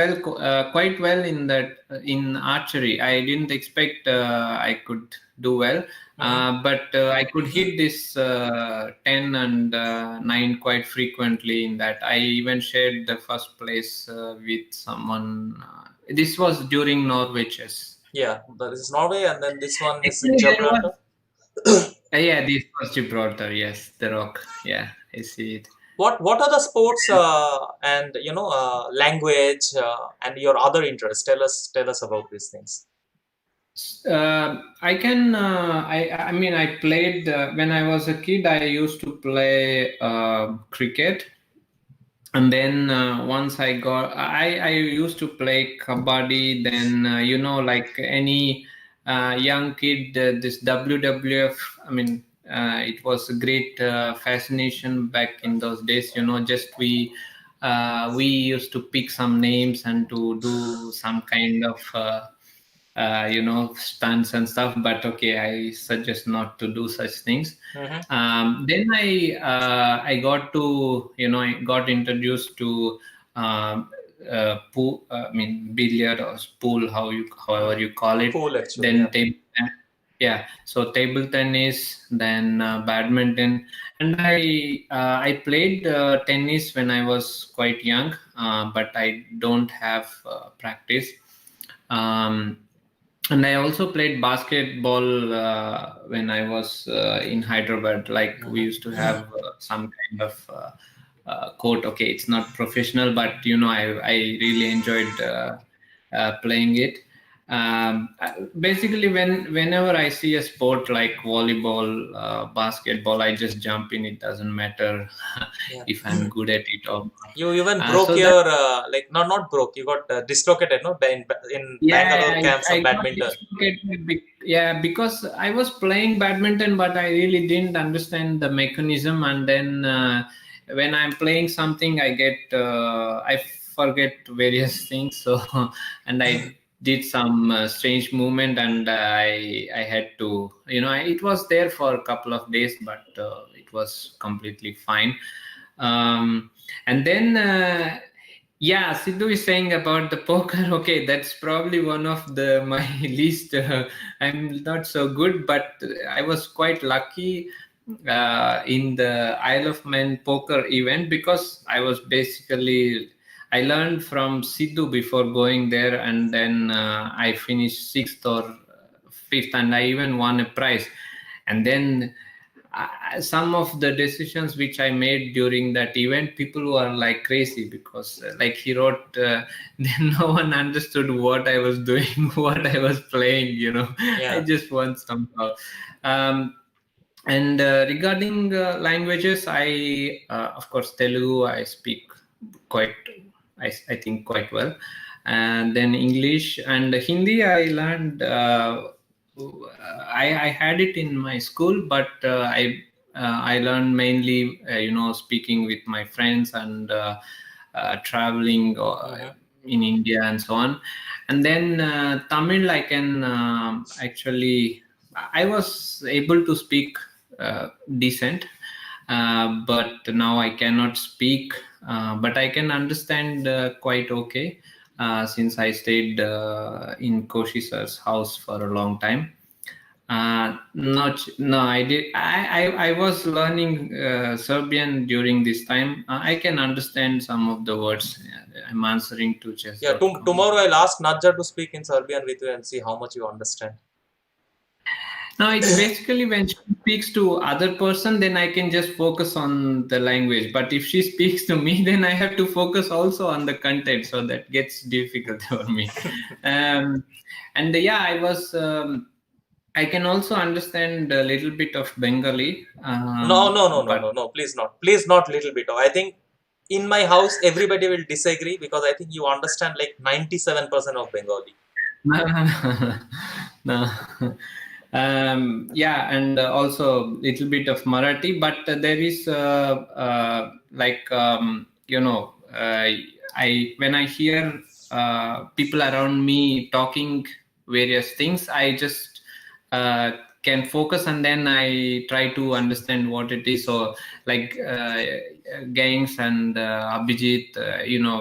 quite well in that in archery. I didn't expect I could do well, Hmm. but I could hit this 10 and 9 quite frequently. In that, I even shared the first place with someone. This was during Norwegians. Yeah, this is Norway, and then this one is in Actually, there was Gibraltar. yeah, this was Gibraltar. Yes, the rock. Yeah, I see it. What are the sports and language and your other interests? Tell us about these things. I can. I mean, I played when I was a kid. I used to play cricket, and then once I used to play kabaddi. Then like any young kid, this WWF. I mean, it was a great fascination back in those days. Just we used to pick some names and to do some kind of. Stunts and stuff. But okay, I suggest not to do such things. Hmm. Then I got to I got introduced to pool. I mean billiard or pool, however you call it. Pool, actually, yeah. Then table, Yeah, so table tennis, then badminton, and I played tennis when I was quite young, but I don't have practice. Um, and I also played basketball when I was in Hyderabad. Like we used to have some kind of court. Okay, it's not professional, but I really enjoyed playing it. Basically, whenever I see a sport like volleyball, basketball, I just jump in. It doesn't matter Yeah. if I'm good at it or You even not. broke So that your like not broke. You got dislocated, no? In Bangalore Yeah, camp some I got badminton. dislocated. Yeah, because I was playing badminton, but I really didn't understand the mechanism. And then when I'm playing something, I forget various things. So, and I did some strange movement, and I had to, it was there for a couple of days, but it was completely fine. Um, and then. Yeah, Sidhu is saying about the poker. Okay, that's probably one of the my least. I'm not so good, but I was quite lucky in the Isle of Man poker event because I was basically I learned from Sidhu before going there, and then I finished sixth or fifth, and I even won a prize. And then some of the decisions which I made during that event, people were like crazy because, like he wrote, then no one understood what I was doing, what I was playing. I Yeah. just won somehow. Um, and regarding languages, of course, Telugu, I speak quite, I think quite well. And then English and Hindi, I learned. I had it in my school, but I learned mainly, speaking with my friends and traveling Hmm. in India and so on. And then Tamil, I can actually, I was able to speak decent, but now I cannot speak, but I can understand quite okay since I stayed in Koshi sir's house for a long time. Not no, I did. I was learning Serbian during this time. I can understand some of the words. I'm answering to Yeah. chess.com. Tomorrow I'll ask Nadja to speak in Serbian with you and see how much you understand. No, it's basically when she speaks to other person, then I can just focus on the language. But if she speaks to me, then I have to focus also on the content. So that gets difficult for me. Um, and yeah, I can also understand a little bit of Bengali, No, no, no, no, but no, no. Please not. Please not. Little bit. I think in my house everybody will disagree because I think you understand like 97% of Bengali. no, no, no, no. Yeah, and also little bit of Marathi, but there is like I when I hear people around me talking various things, I just uh, can focus and then I try to understand what it is. So like gangs and Abhijit,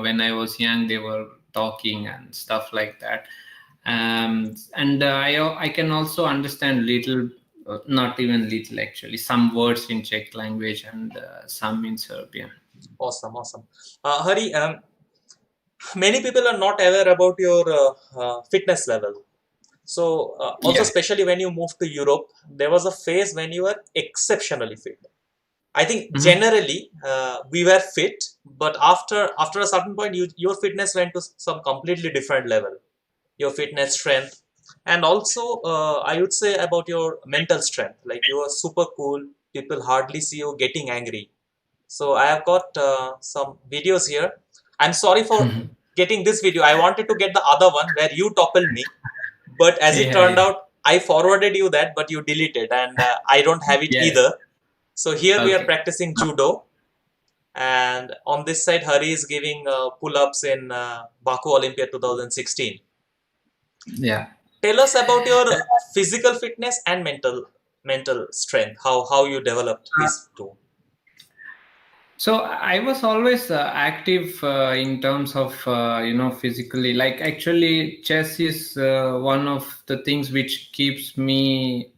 when I was young, they were talking and stuff like that. And I can also understand little, not even little actually, some words in Czech language and some in Serbian. Awesome, awesome. Hari, many people are not aware about your fitness level. So, also, Yeah. especially when you moved to Europe, there was a phase when you were exceptionally fit. I think Mhm. generally we were fit, but after a certain point, your fitness went to some completely different level. Your fitness strength, and also I would say about your mental strength. Like you are super cool. People hardly see you getting angry. So I have got some videos here. I'm sorry for getting this video. I wanted to get the other one where you toppled me, but as it Yeah, turned yeah, out, I forwarded you that, but you deleted, and I don't have it yes. either. So here we are Okay. practicing judo, and on this side, Hari is giving pull-ups in Baku Olympia 2016. Yeah. Tell us about your physical fitness and mental strength. How you developed Uh, these two. So I was always active in terms of physically. Like actually, chess is one of the things which keeps me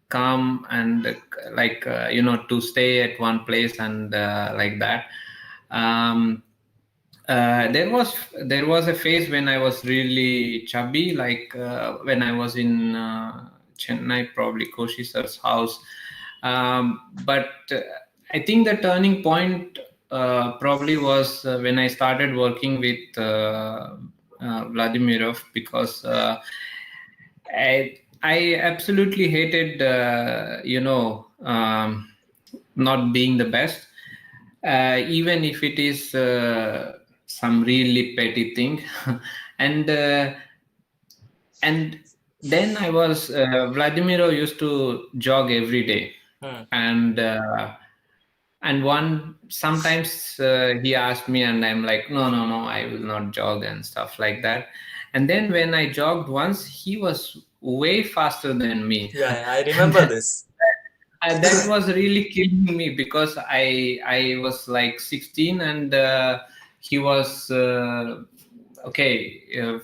calm and to stay at one place and like that. Um, there was a phase when I was really chubby, like when I was in Chennai, probably Koshi sir's house. But I think the turning point probably was when I started working with Vladimirov, because I absolutely hated not being the best, even if it is some really petty thing. and and then I was Vladimiro used to jog every day, Hmm. and one sometimes he asked me, and I'm like, no, no, no, I will not jog and stuff like that. And then when I jogged once, he was way faster than me. Yeah, I And remember this. that was really killing me, because I was like 16, and he was a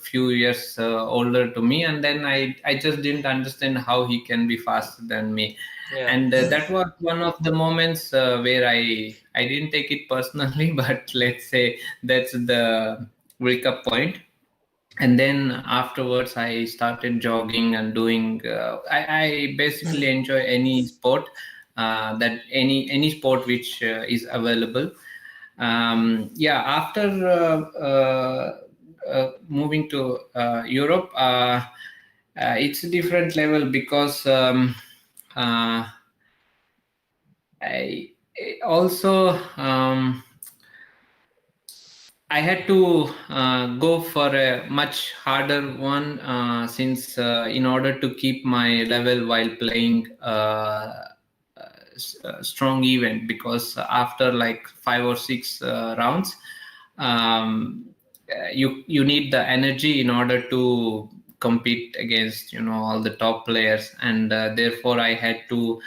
few years older to me, and then I just didn't understand how he can be faster than me. Yeah. And that was one of the moments where I didn't take it personally, but let's say that's the wake up point. And then afterwards I started jogging and doing I basically enjoy any sport, that any sport which is available. After moving to Europe, it's a different level, because uh, I also I had to go for a much harder one, since in order to keep my level while playing strong event, because after like 5 or 6 rounds, you need the energy in order to compete against all the top players. And therefore I had to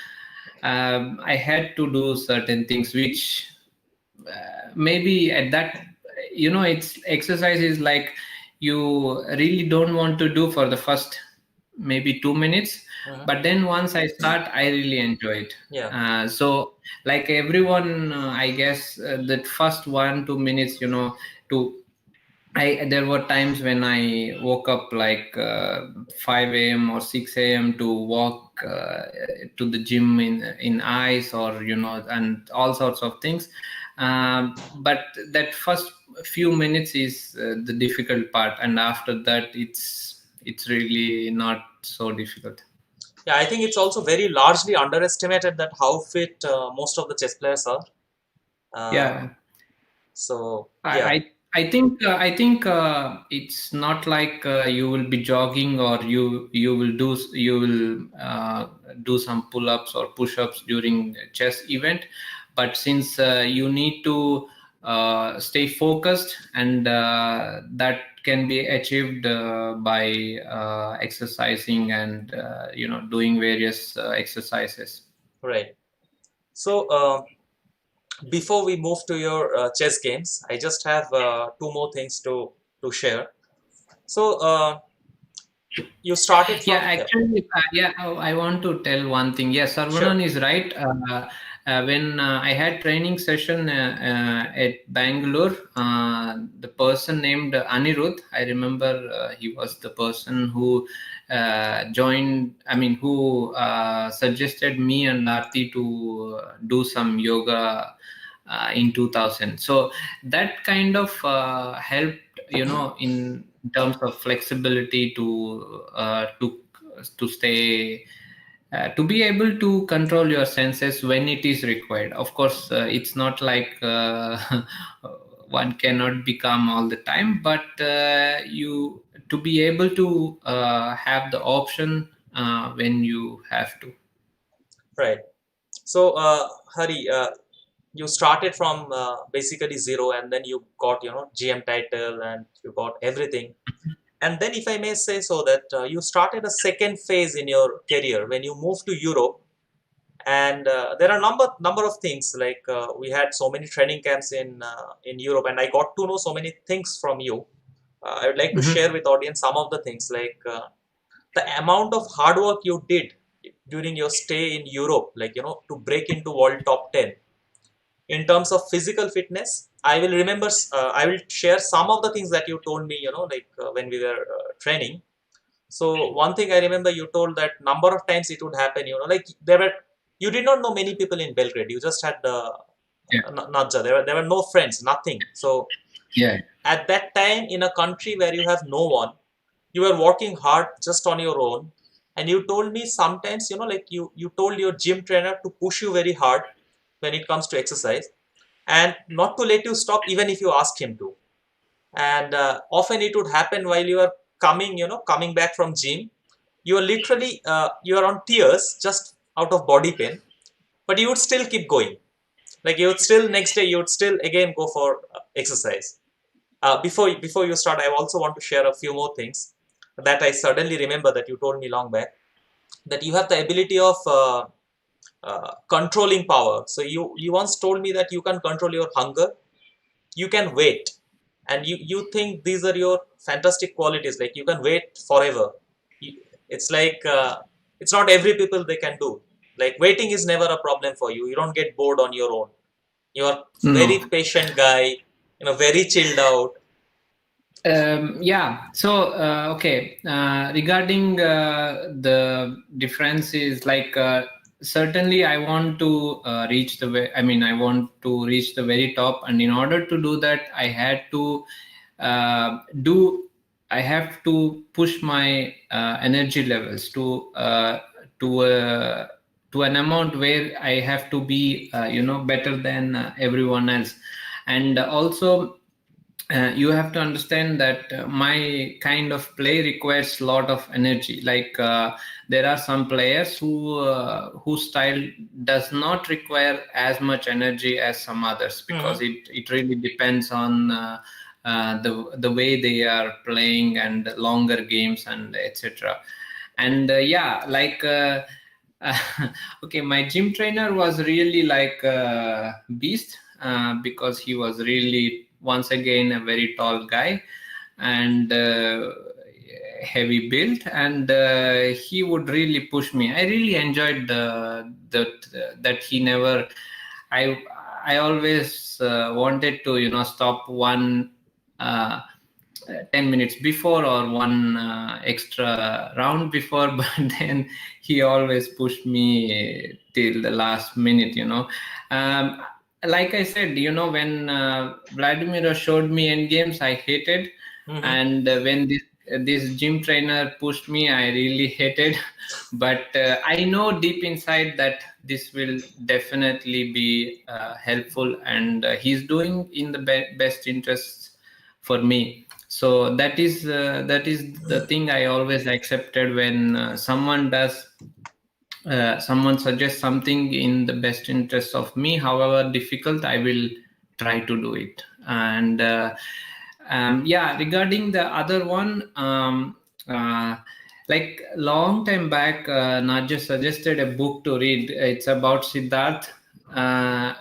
do certain things which maybe at that, it's exercise is like you really don't want to do for the first maybe 2 minutes, Mhm. but then once I start, I really enjoy it. Yeah. So like everyone, I guess that first 1 2 minutes, to there were times when I woke up like 5 a.m. or 6 a.m. to walk to the gym in ice, or and all sorts of things. But that first few minutes is the difficult part, and after that, it's really not so difficult. Yeah, I think it's also very largely underestimated that how fit most of the chess players are. Uh, Yeah. so I yeah. I think it's not like you will be jogging, or you will do some pull-ups or push-ups during the chess event, but since you need to stay focused, and that can be achieved by exercising and doing various exercises. Right. So before we move to your chess games, I just have two more things to share. So you started Yeah, from, yeah. actually, I want to tell one thing. Yes, Sure. Sarvanan is right. When I had training session at Bangalore, the person named Anirudh, I remember he was the person who joined. I mean, who suggested me and Aarti to do some yoga in 2000. So that kind of helped, in terms of flexibility to stay to be able to control your senses when it is required. Of course, it's not like one cannot be calm all the time, but you to be able to have the option when you have to. Right. So Hari, you started from basically zero, and then you got GM title, and you got everything. And then, if I may say so, that you started a second phase in your career when you moved to Europe, And there are number of things, like we had so many training camps in Europe, and I got to know so many things from you. I would like to Mhm. share with audience some of the things, like the amount of hard work you did during your stay in Europe, like to break into world top 10 in terms of physical fitness. I will remember. I will share some of the things that you told me. Like when we were training. So one thing I remember, you told that number of times it would happen. Like you did not know many people in Belgrade. You just had Yeah. Nadja. There were no friends, nothing. So Yeah. at that time, in a country where you have no one, you were working hard just on your own. And you told me sometimes, like you told your gym trainer to push you very hard when it comes to exercise, and not to let you stop even if you ask him to. And often it would happen while you are coming back from gym. You are literally you are on tears just out of body pain, but you would still keep going. Like you would still, next day you would still again go for exercise. Before you start, I also want to share a few more things that I suddenly remember that you told me long back, that you have the ability of controlling power. So you once told me that you can control your hunger, you can wait, and you think these are your fantastic qualities, like you can wait forever. It's like it's not every people they can do. Like waiting is never a problem for you. You don't get bored on your own. You are very No. patient guy, very chilled out. Yeah. So, okay. Regarding the differences, like certainly, I want to reach the way. I mean, I want to reach the very top, and in order to do that, I had to do. I have to push my energy levels to to an amount where I have to be, better than everyone else, and also you have to understand that my kind of play requires a lot of energy. Like there are some players whose style does not require as much energy as some others, because Mm-hmm. it really depends on the way they are playing and longer games and etc. And yeah, like okay, my gym trainer was really like a beast, because he was really, once again, a very tall guy and heavy built, and he would really push me. I really enjoyed that he never. I always wanted to stop one. 10 minutes before, or one extra round before, but then he always pushed me till the last minute. um, like I said, when Vladimir showed me end games, I hated, Mm-hmm. and when this gym trainer pushed me, I really hated. But I know deep inside that this will definitely be helpful, and he's doing in the best interests for me. So that is the thing I always accepted when someone suggests something in the best interest of me, however difficult, I will try to do it. And yeah, regarding the other one, like long time back, Naja suggested a book to read. It's about Siddharth, uh,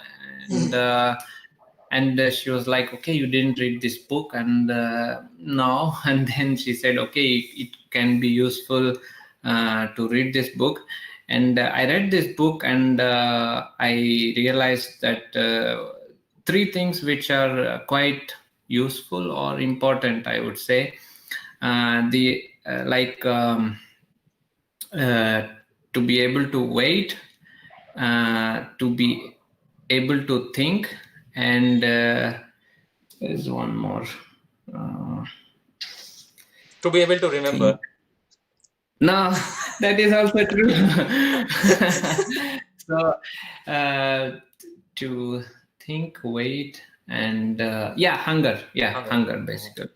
and she was like, okay, you didn't read this book, and no. And then she said, okay, it can be useful to read this book. And I read this book, and I realized that three things which are quite useful or important, I would say. The like uh, to be able to wait, to be able to think, and there's one more. Uh, To be able to remember. think. No, that is also true. So, to think, wait, and yeah, hunger. Yeah, Hunger. hunger, basically.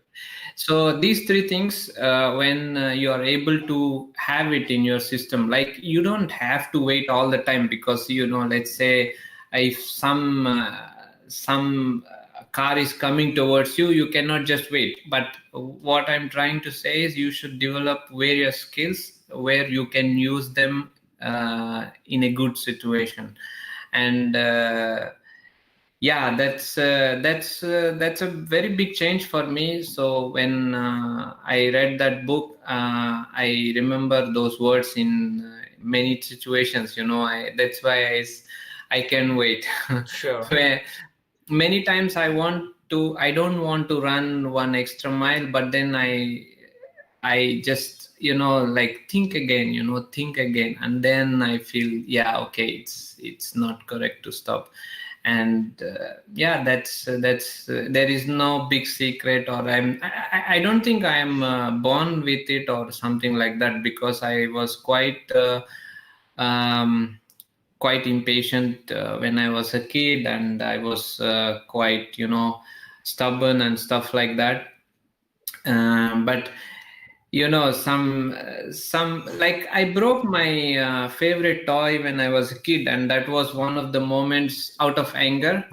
So these three things, when you are able to have it in your system, like you don't have to wait all the time, because let's say if some car is coming towards you, you cannot just wait. But what I'm trying to say is, you should develop various skills where you can use them in a good situation. And that's a very big change for me. So when I read that book, I remember those words in many situations. That's why I can wait. Sure. Where many times I don't want to run one extra mile, but then I just like think again, and then I feel, okay, it's not correct to stop. And that's there is no big secret, or I don't think I am born with it or something like that, because I was um, quite impatient when I was a kid, and I was quite stubborn and stuff like that. But some like I broke my favorite toy when I was a kid, and that was one of the moments out of anger.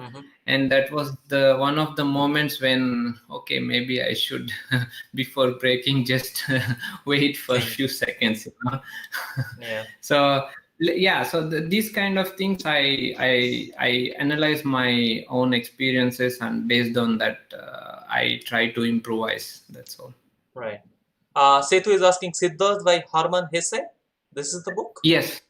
And that was the one of the moments when, okay, maybe I should before breaking just wait for a few seconds. Yeah. So these kind of things, I analyze my own experiences, and based on that I try to improvise. That's all. Right. Setu is asking Siddharth by Hermann Hesse. This is the book? Yes,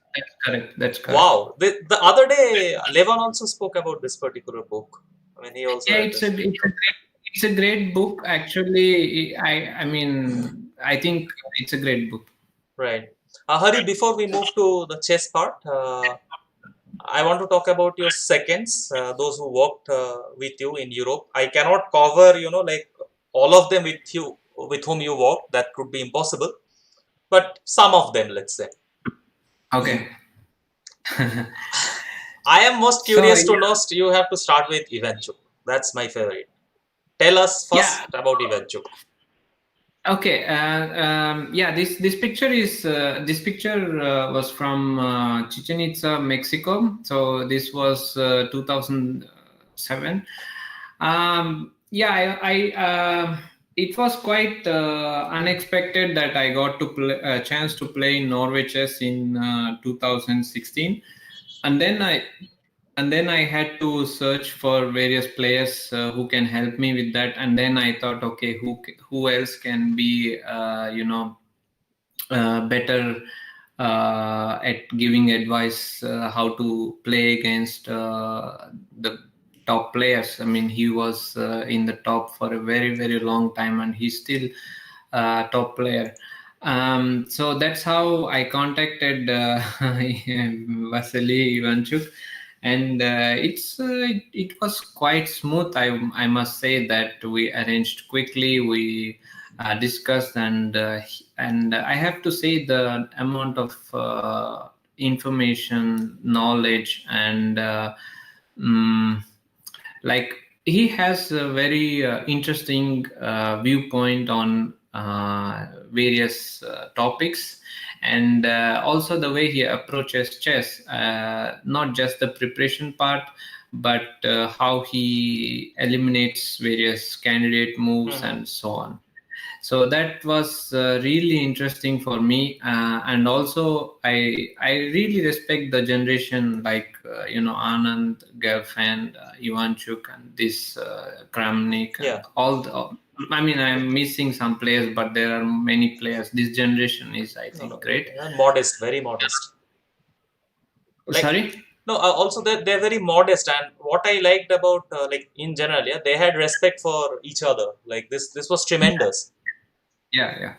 that's correct. Wow. The other day, Levan also spoke about this particular book. I mean, he also read it's a great book. Actually, I think it's a great book. Right. Hari, before we move to the chess part, I want to talk about your seconds, those who worked with you in Europe. I cannot cover, like all of them with whom you worked. That could be impossible. But some of them, let's say. Okay. I am most curious to know. You have to start with Efimenko. That's my favorite. Tell us first about Efimenko. Okay. This picture was from Chichen Itza, Mexico. So this was 2007. It was quite unexpected that I got to play a chance to play in Norway chess in 2016, and then I had to search for various players who can help me with that. And then I thought, okay, who else can be better at giving advice how to play against the top players. I mean, he was in the top for a very, very long time, and he's still top player. So that's how I contacted Vasily Ivanchuk, and it was quite smooth. I must say that we arranged quickly. We discussed, and I have to say the amount of information, knowledge, and like he has a very interesting viewpoint on various topics, and also the way he approaches chess, not just the preparation part, but how he eliminates various candidate moves and so on. So that was really interesting for me, and also I really respect the generation like Anand, Gelfand, Ivanchuk, and this Kramnik. I'm missing some players, but there are many players. This generation is, I think, great. Modest, very modest. Sorry? No, also they're very modest, and what I liked about like in general, they had respect for each other. Like this was tremendous. Yeah.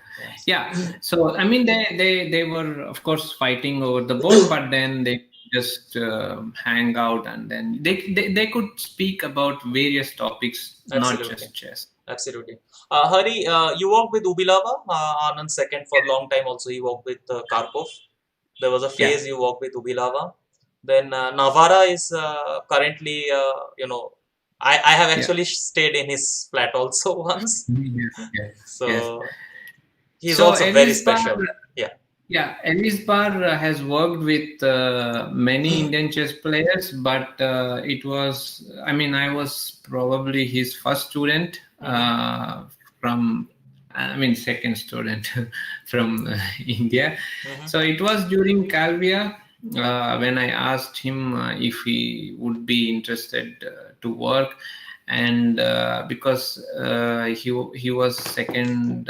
So I mean, they were of course fighting over the board, but then they just hang out, and then they could speak about various topics, not just chess. Absolutely. Hari, you worked with Ubilava, Anand second for a long time. Also, you worked with Karpov. There was a phase you worked with Ubilava. Then Navara is currently, I have actually stayed in his flat also once. So he's also very special. Ellis Bar has worked with many Indian chess players, but I was probably his first student from I mean, second student from India. Mm-hmm. So it was during Calvia when I asked him if he would be interested to work, and because he was second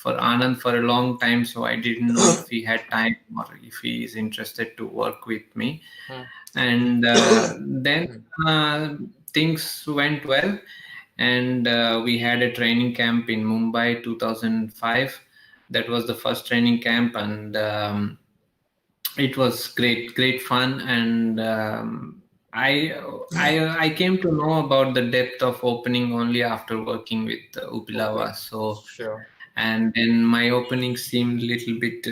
for Anand for a long time, so I didn't know if he had time or if he is interested to work with me. And then things went well, and we had a training camp in Mumbai 2005. That was the first training camp, and it was great fun. And I came to know about the depth of opening only after working with Okay. Upilava. So, Sure. and then my opening seemed a little bit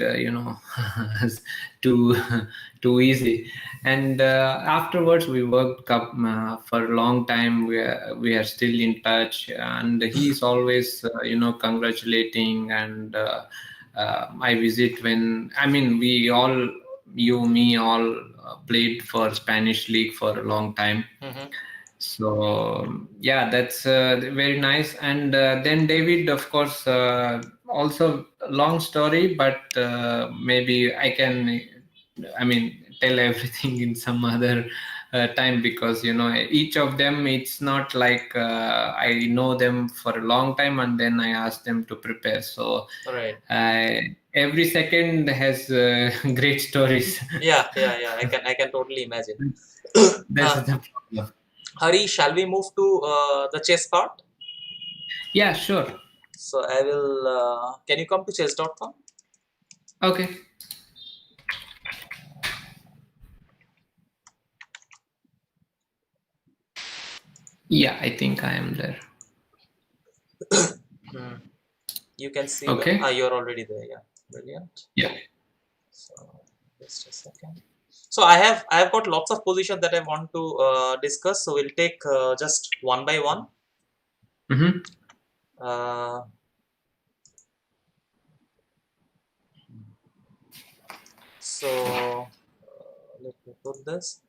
too too easy. And afterwards we worked for a long time. We are still in touch, and he's always congratulating. And I visit when, I mean, we all, you, me, all played for Spanish league for a long time. Mm-hmm. So yeah, that's very nice. And then David, of course, also long story, but maybe I can, I mean, tell everything in some other time, because each of them, it's not like I know them for a long time and then I ask them to prepare. So Right. every second has great stories. Yeah. I can totally imagine. That's the problem. Hari, shall we move to the chess part? Yeah, sure. So I will. Can you come to chess.com? Okay. Yeah, I think I am there. You can see. Okay. You're already there. Yeah. Brilliant. Yeah. So just a second. So I have got lots of positions that I want to discuss. So we'll take just one by one. Mm-hmm. So let me put this.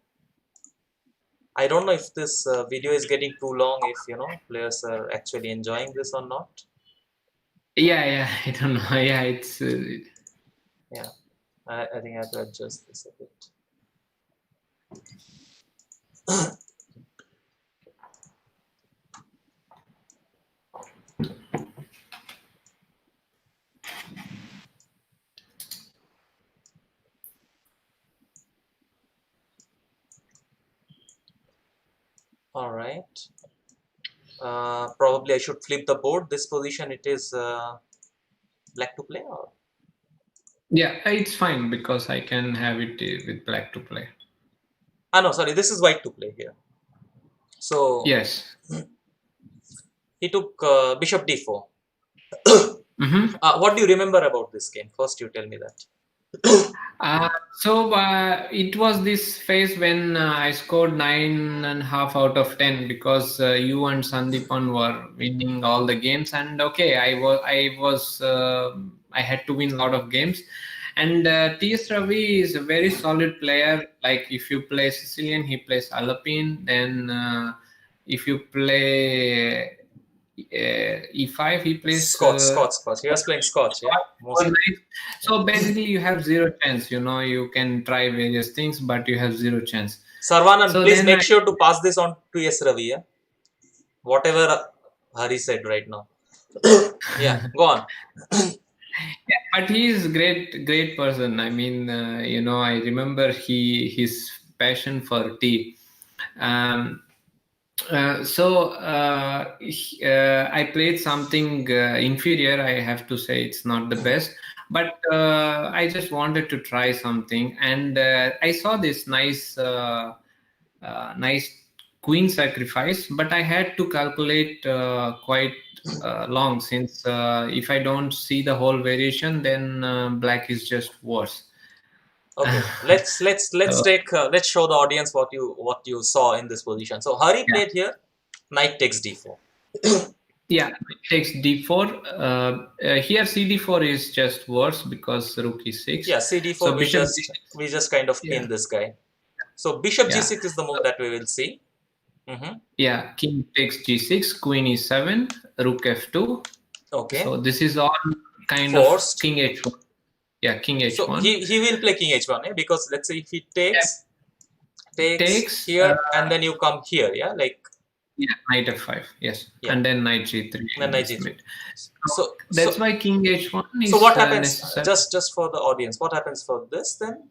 I don't know if this video is getting too long, if players are actually enjoying this or not. Yeah, I don't know. Yeah, it's Yeah, I think I have to adjust this a bit. All right. Probably I should flip the board. This position, it is black to play, or yeah, it's fine because I can have it with black to play. no, sorry, this is white to play here. So Yes. he took bishop d4. Mm-hmm. What do you remember about this game? First, you tell me that. So it was this phase when I scored 9.5 out of 10, because you and Sandipan were winning all the games, and okay, I had to win a lot of games. And T.S. Ravi is a very solid player. Like if you play Sicilian, he plays Alpine. Then if you play E5, he plays Scotch. He was playing Scotch, yeah. Mostly. So basically, you have zero chance. You can try various things, but you have zero chance. Sarvanan, So please make sure to pass this on to S. Ravi, yeah? Whatever Hari said right now. Yeah, go on. Yeah, but he is great person. I mean, I remember his passion for tea. I played something inferior. I have to say it's not the best, but I just wanted to try something, and I saw this nice queen sacrifice, but I had to calculate quite long, since if I don't see the whole variation, then black is just worse. Okay, let's show the audience what you saw in this position. So Hari played here, knight takes d4. Yeah, takes d4. Here cd4 is just worse because rook e6. Yeah, cd4. So we just kind of pin this guy. So bishop g6 is the move that we will see. Yeah, king takes g6, queen e7, rook f2. Okay. So this is all kind Forced. of king h1. Yeah, king h1. So he will play king h1, because let's say if he takes takes here and then you come here, yeah, like knight f5, yes, yeah. and then knight g3. And knight g3. So that's why king h1 is so what happens necessary. just for the audience, what happens for this then?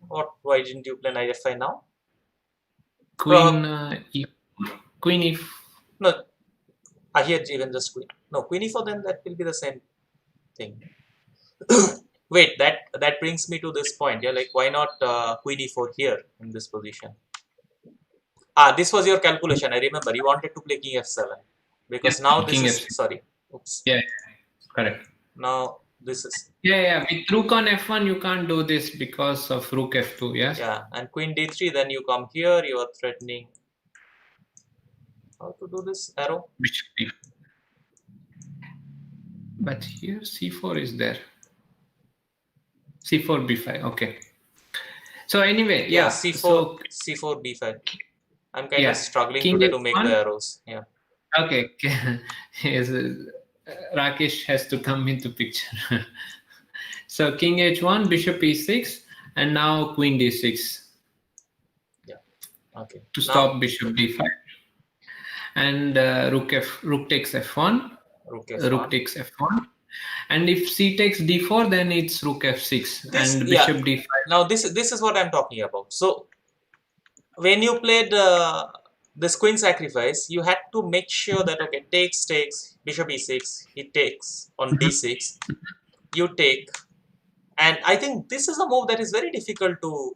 Why didn't you play knight f5 now? Queen queen e4. No, I hear even just queen. No, queen e4, then that will be the same thing. Wait, that brings me to this point. Yeah, like why not queen e4 here in this position? This was your calculation. I remember you wanted to play king f7 because now this is f7. sorry. Oops. Yeah, correct. Now this is with rook on f1 you can't do this because of rook f2. Yes. Yeah, and queen d3. Then you come here. You are threatening. How to do this arrow? Bishop d4. But here c4 is there. c4 b5. Okay. So anyway, c4 c4 b5. I'm kind of struggling today to make the arrows. Yeah. Okay. Yes, Rakesh has to come into picture. So king h1, bishop e6, and now queen d6. Yeah. Okay. To stop bishop d5. And rook takes f1. Rook takes f1. And if c takes d4, then it's rook f6 and bishop d5. Now this is what I'm talking about. So when you played this queen sacrifice, you had to make sure that okay, takes bishop e6, he takes on d6, you take, and I think this is a move that is very difficult to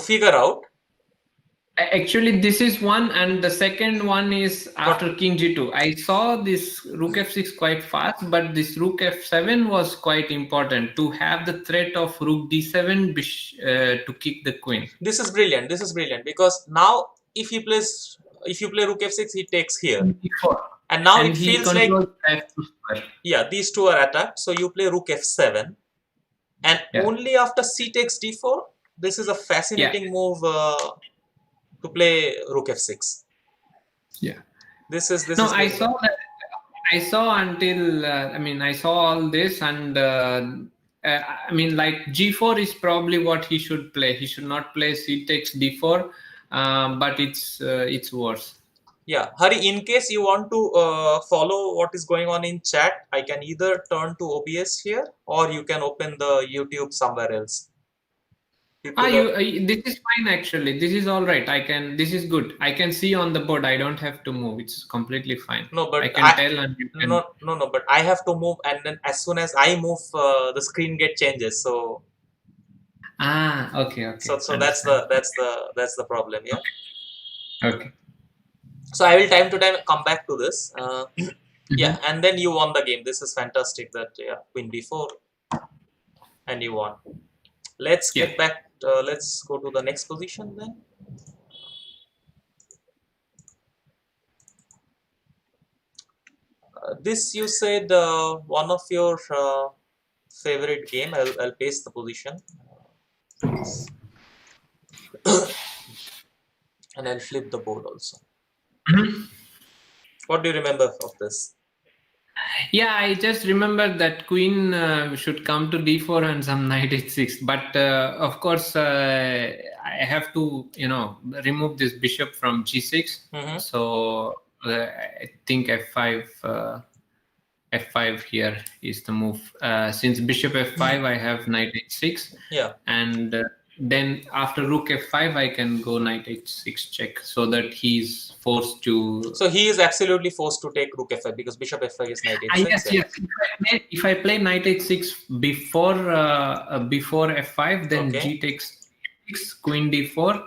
figure out. Actually, this is one, and the second one is after king g2. I saw this rook f6 quite fast, but this rook f7 was quite important to have the threat of rook d7 to kick the queen. This is brilliant. This is brilliant because now if you play rook f6, he takes here, and now it feels like these two are attacked. So you play rook f7, and only after c takes d4. This is a fascinating move. To play rook f6. Yeah. This is I saw that. I saw until I saw all this, and like g4 is probably what he should play. He should not play c takes d4, but it's worse. Yeah, Hari, in case you want to follow what is going on in chat, I can either turn to OBS here or you can open the YouTube somewhere else. This is fine actually. This is all right. This is good. I can see on the board. I don't have to move. It's completely fine. No, but I can tell and you can... No. But I have to move, and then as soon as I move, the screen changes. So. Okay. So that's the problem. Yeah. Okay. So I will time to time come back to this. Yeah, and then you won the game. This is fantastic. That queen b4, and you won. Let's get back. Let's go to the next position then. This you said one of your favorite game. I'll paste the position. And I'll flip the board also. What do you remember of this? Yeah, I just remember that queen should come to d4 and some knight h6. But of course, I have to, remove this bishop from g6. So I think f5 here is the move. Since bishop f5, I have knight h6. Yeah. And then after rook f5, I can go knight h6 check, so that he's forced to... So he is absolutely forced to take rook f5 because bishop f5 is knight h6. Yes. If I play knight h6 before f5, then g takes 6, queen d4,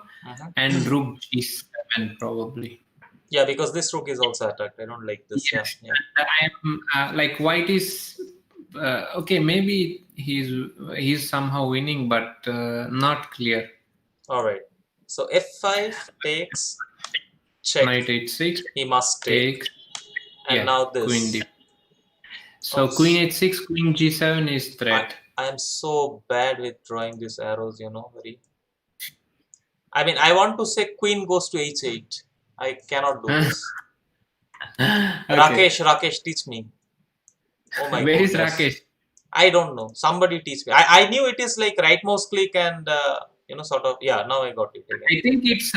and rook g7 probably. Yeah, because this rook is also attacked. I don't like this. Yes. Yeah. I am like white is... okay, maybe he's somehow winning, but not clear. All right. So f5 takes check. Knight h6. He must take. And now this. Queen d. So queen h6, queen g7 is threat. I am so bad with drawing these arrows. Very. I mean, I want to say queen goes to h8. I cannot do this. Okay. Rakesh, teach me. Oh my Where is goodness. Rakesh? I don't know. Somebody teach me. I knew it is like right mouse click and sort of. Yeah, now I got it again. I think it's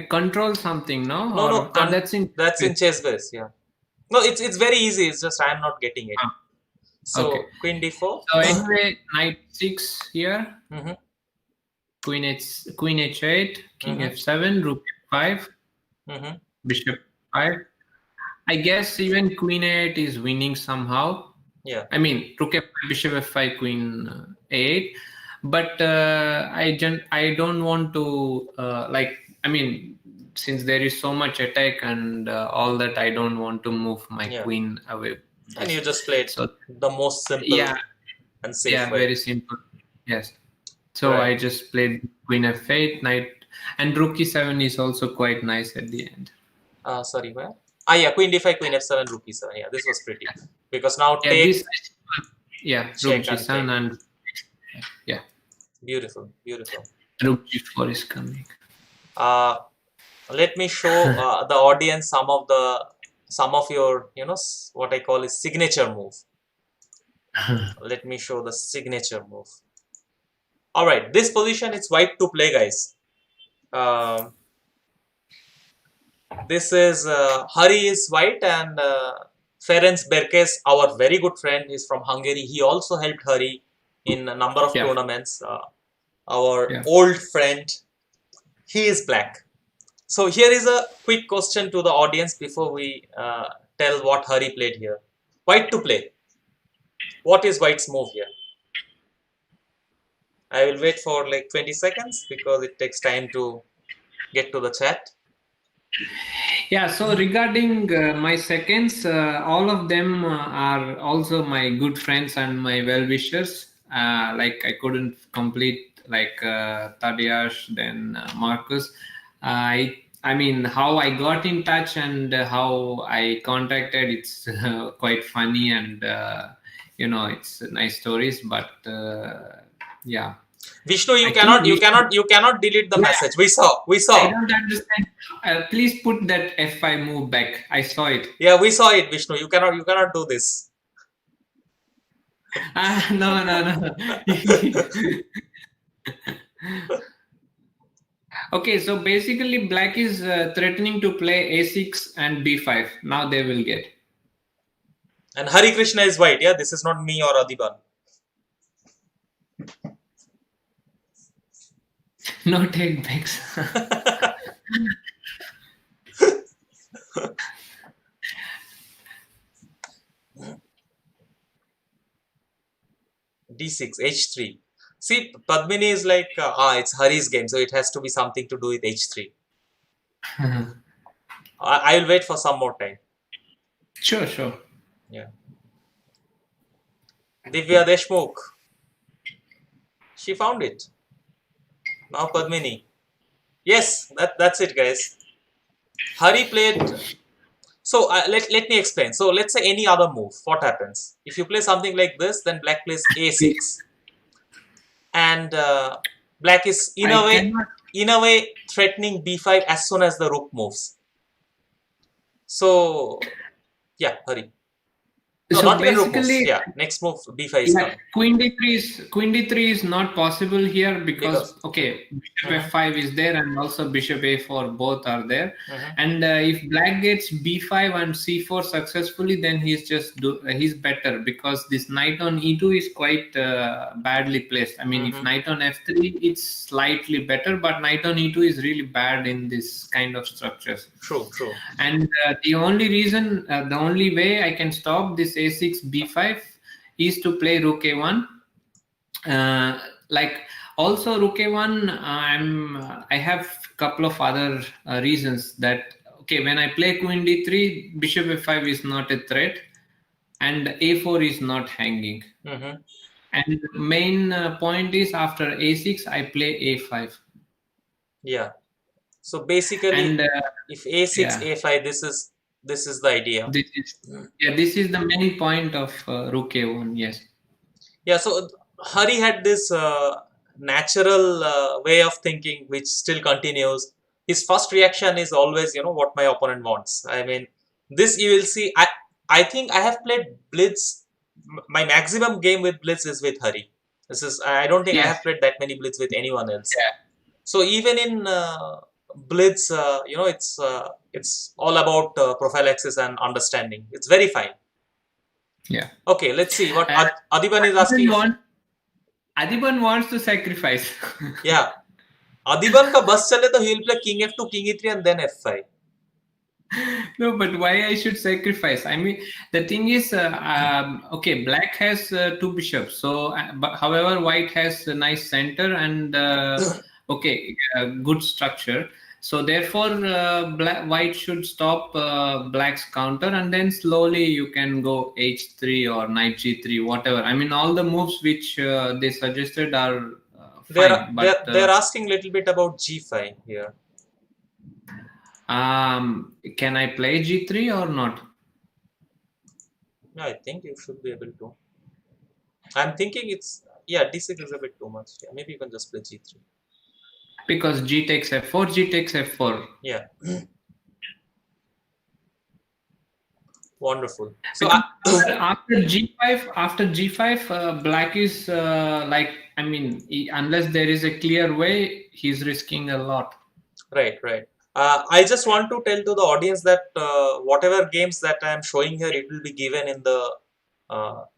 control something, no? No, no, Or that's in. that's in chess base. Yeah. No, it's very easy. It's just I'm not getting it. Ah, okay. So queen d4. So anyway, knight 6 here, Mm-hmm, queen h8, king mm-hmm, f7, rook f5, mm-hmm. bishop 5. I guess even queen a8 is winning somehow. Yeah. I mean, rook f5, bishop f5, queen a8. But I don't want to I mean, since there is so much attack and all that, I don't want to move my Yeah. queen away. And This. you just played So the most yeah, simple and safe yeah, way. very simple. Yes. So Right. I just played queen f8, knight, and rook e7 is also quite nice at the end. Sorry, where? Yeah, queen d5, queen f7, rook e7. Yeah, this was pretty. Because now Yeah, take, rook check, and take. g7 and yeah, Beautiful, beautiful. rook g4 is coming. Let me show the audience some of your what I call is signature move. Let me show the signature move. All right, this position it's white to play, guys. This is Hari is white and Ferenc Berkes, our very good friend, is from Hungary. He also helped Hari in a number of Yeah. tournaments. Our Yeah. old friend, he is black. So here is a quick question to the audience before we tell what Hari played here. White to play. What is white's move here? I will wait for like 20 seconds because it takes time to get to the chat. Yeah, so regarding my seconds, all of them are also my good friends and my well-wishers. Like I couldn't complete like Tadeusz, then Marcus. I mean, how I got in touch and how I contacted, it's quite funny and it's nice stories. But yeah. Vishnu, you I think cannot delete the message. We saw. I don't understand. Please put that F5 move back. I saw it. Yeah, we saw it, Vishnu. You cannot do this. No. Okay, so basically black is threatening to play A6 and B5. Now they will get. And Harikrishna is white. Yeah, this is not me or Adiban. No take backs. D6, H3. See, Padmini is like, it's Hari's game, so it has to be something to do with H3. I will wait for some more time. Sure. Yeah. Divya Deshmukh. She found it. Now Padmini. Yes, that's it, guys. Hari played. So let me explain. So let's say any other move. What happens? If you play something like this, then black plays A6. And black is in a way threatening b5 as soon as the rook moves. So yeah, Hari. No, so not even rook moves. basically, Yeah, next move b5 is coming. Queen d3 is not possible here because okay, bishop f5 is there and also bishop a4 both are there. And if black gets b5 and c4 successfully, then he's better because this knight on e2 is quite badly placed. I mean, if knight on f3 it's slightly better, but knight on e2 is really bad in this kind of structures. True. And the only way I can stop this a6 b5 is to play rook a1. Like also rook a1, I have a couple of other reasons that okay, when I play queen d3, bishop f5 is not a threat and a4 is not hanging. And the main point is after a6 I play a5. Yeah. So basically, if a6 a5, this is the idea. This is the main point of rook a1. Yes. Yeah. So Hari had this natural way of thinking, which still continues. His first reaction is always, what my opponent wants. I mean, this you will see. I think I have played blitz my maximum game with blitz is with Hari. I don't think I Yes. have played that many blitz with anyone else. Yeah. So even in blitz, it's all about prophylaxis and understanding. It's very fine. Yeah. Okay, let's see what Uh, Adiban is Adiban, asking. want, Adiban wants to sacrifice. Yeah, Adiban ka bus chale to he will play king f2, king e3 and then f5. No, but why I should sacrifice? I mean, the thing is, okay, black has two bishops. So, but however, white has a nice center and okay, good structure. So therefore, white should stop black's counter, and then slowly you can go h3 or knight g3, whatever. I mean, all the moves which they suggested are They're fine, they're but they're asking a little bit about g5 here. can I play g3 or not? Yeah, I think you should be able to. I'm thinking d6 is a bit too much. Yeah, maybe you can just play g3. Because g takes f4, g takes f4. Yeah. Wonderful. So Because after g5, black is like, I mean, unless there is a clear way, he's risking a lot. right. I just want to tell to the audience that whatever games that I am showing here, it will be given in the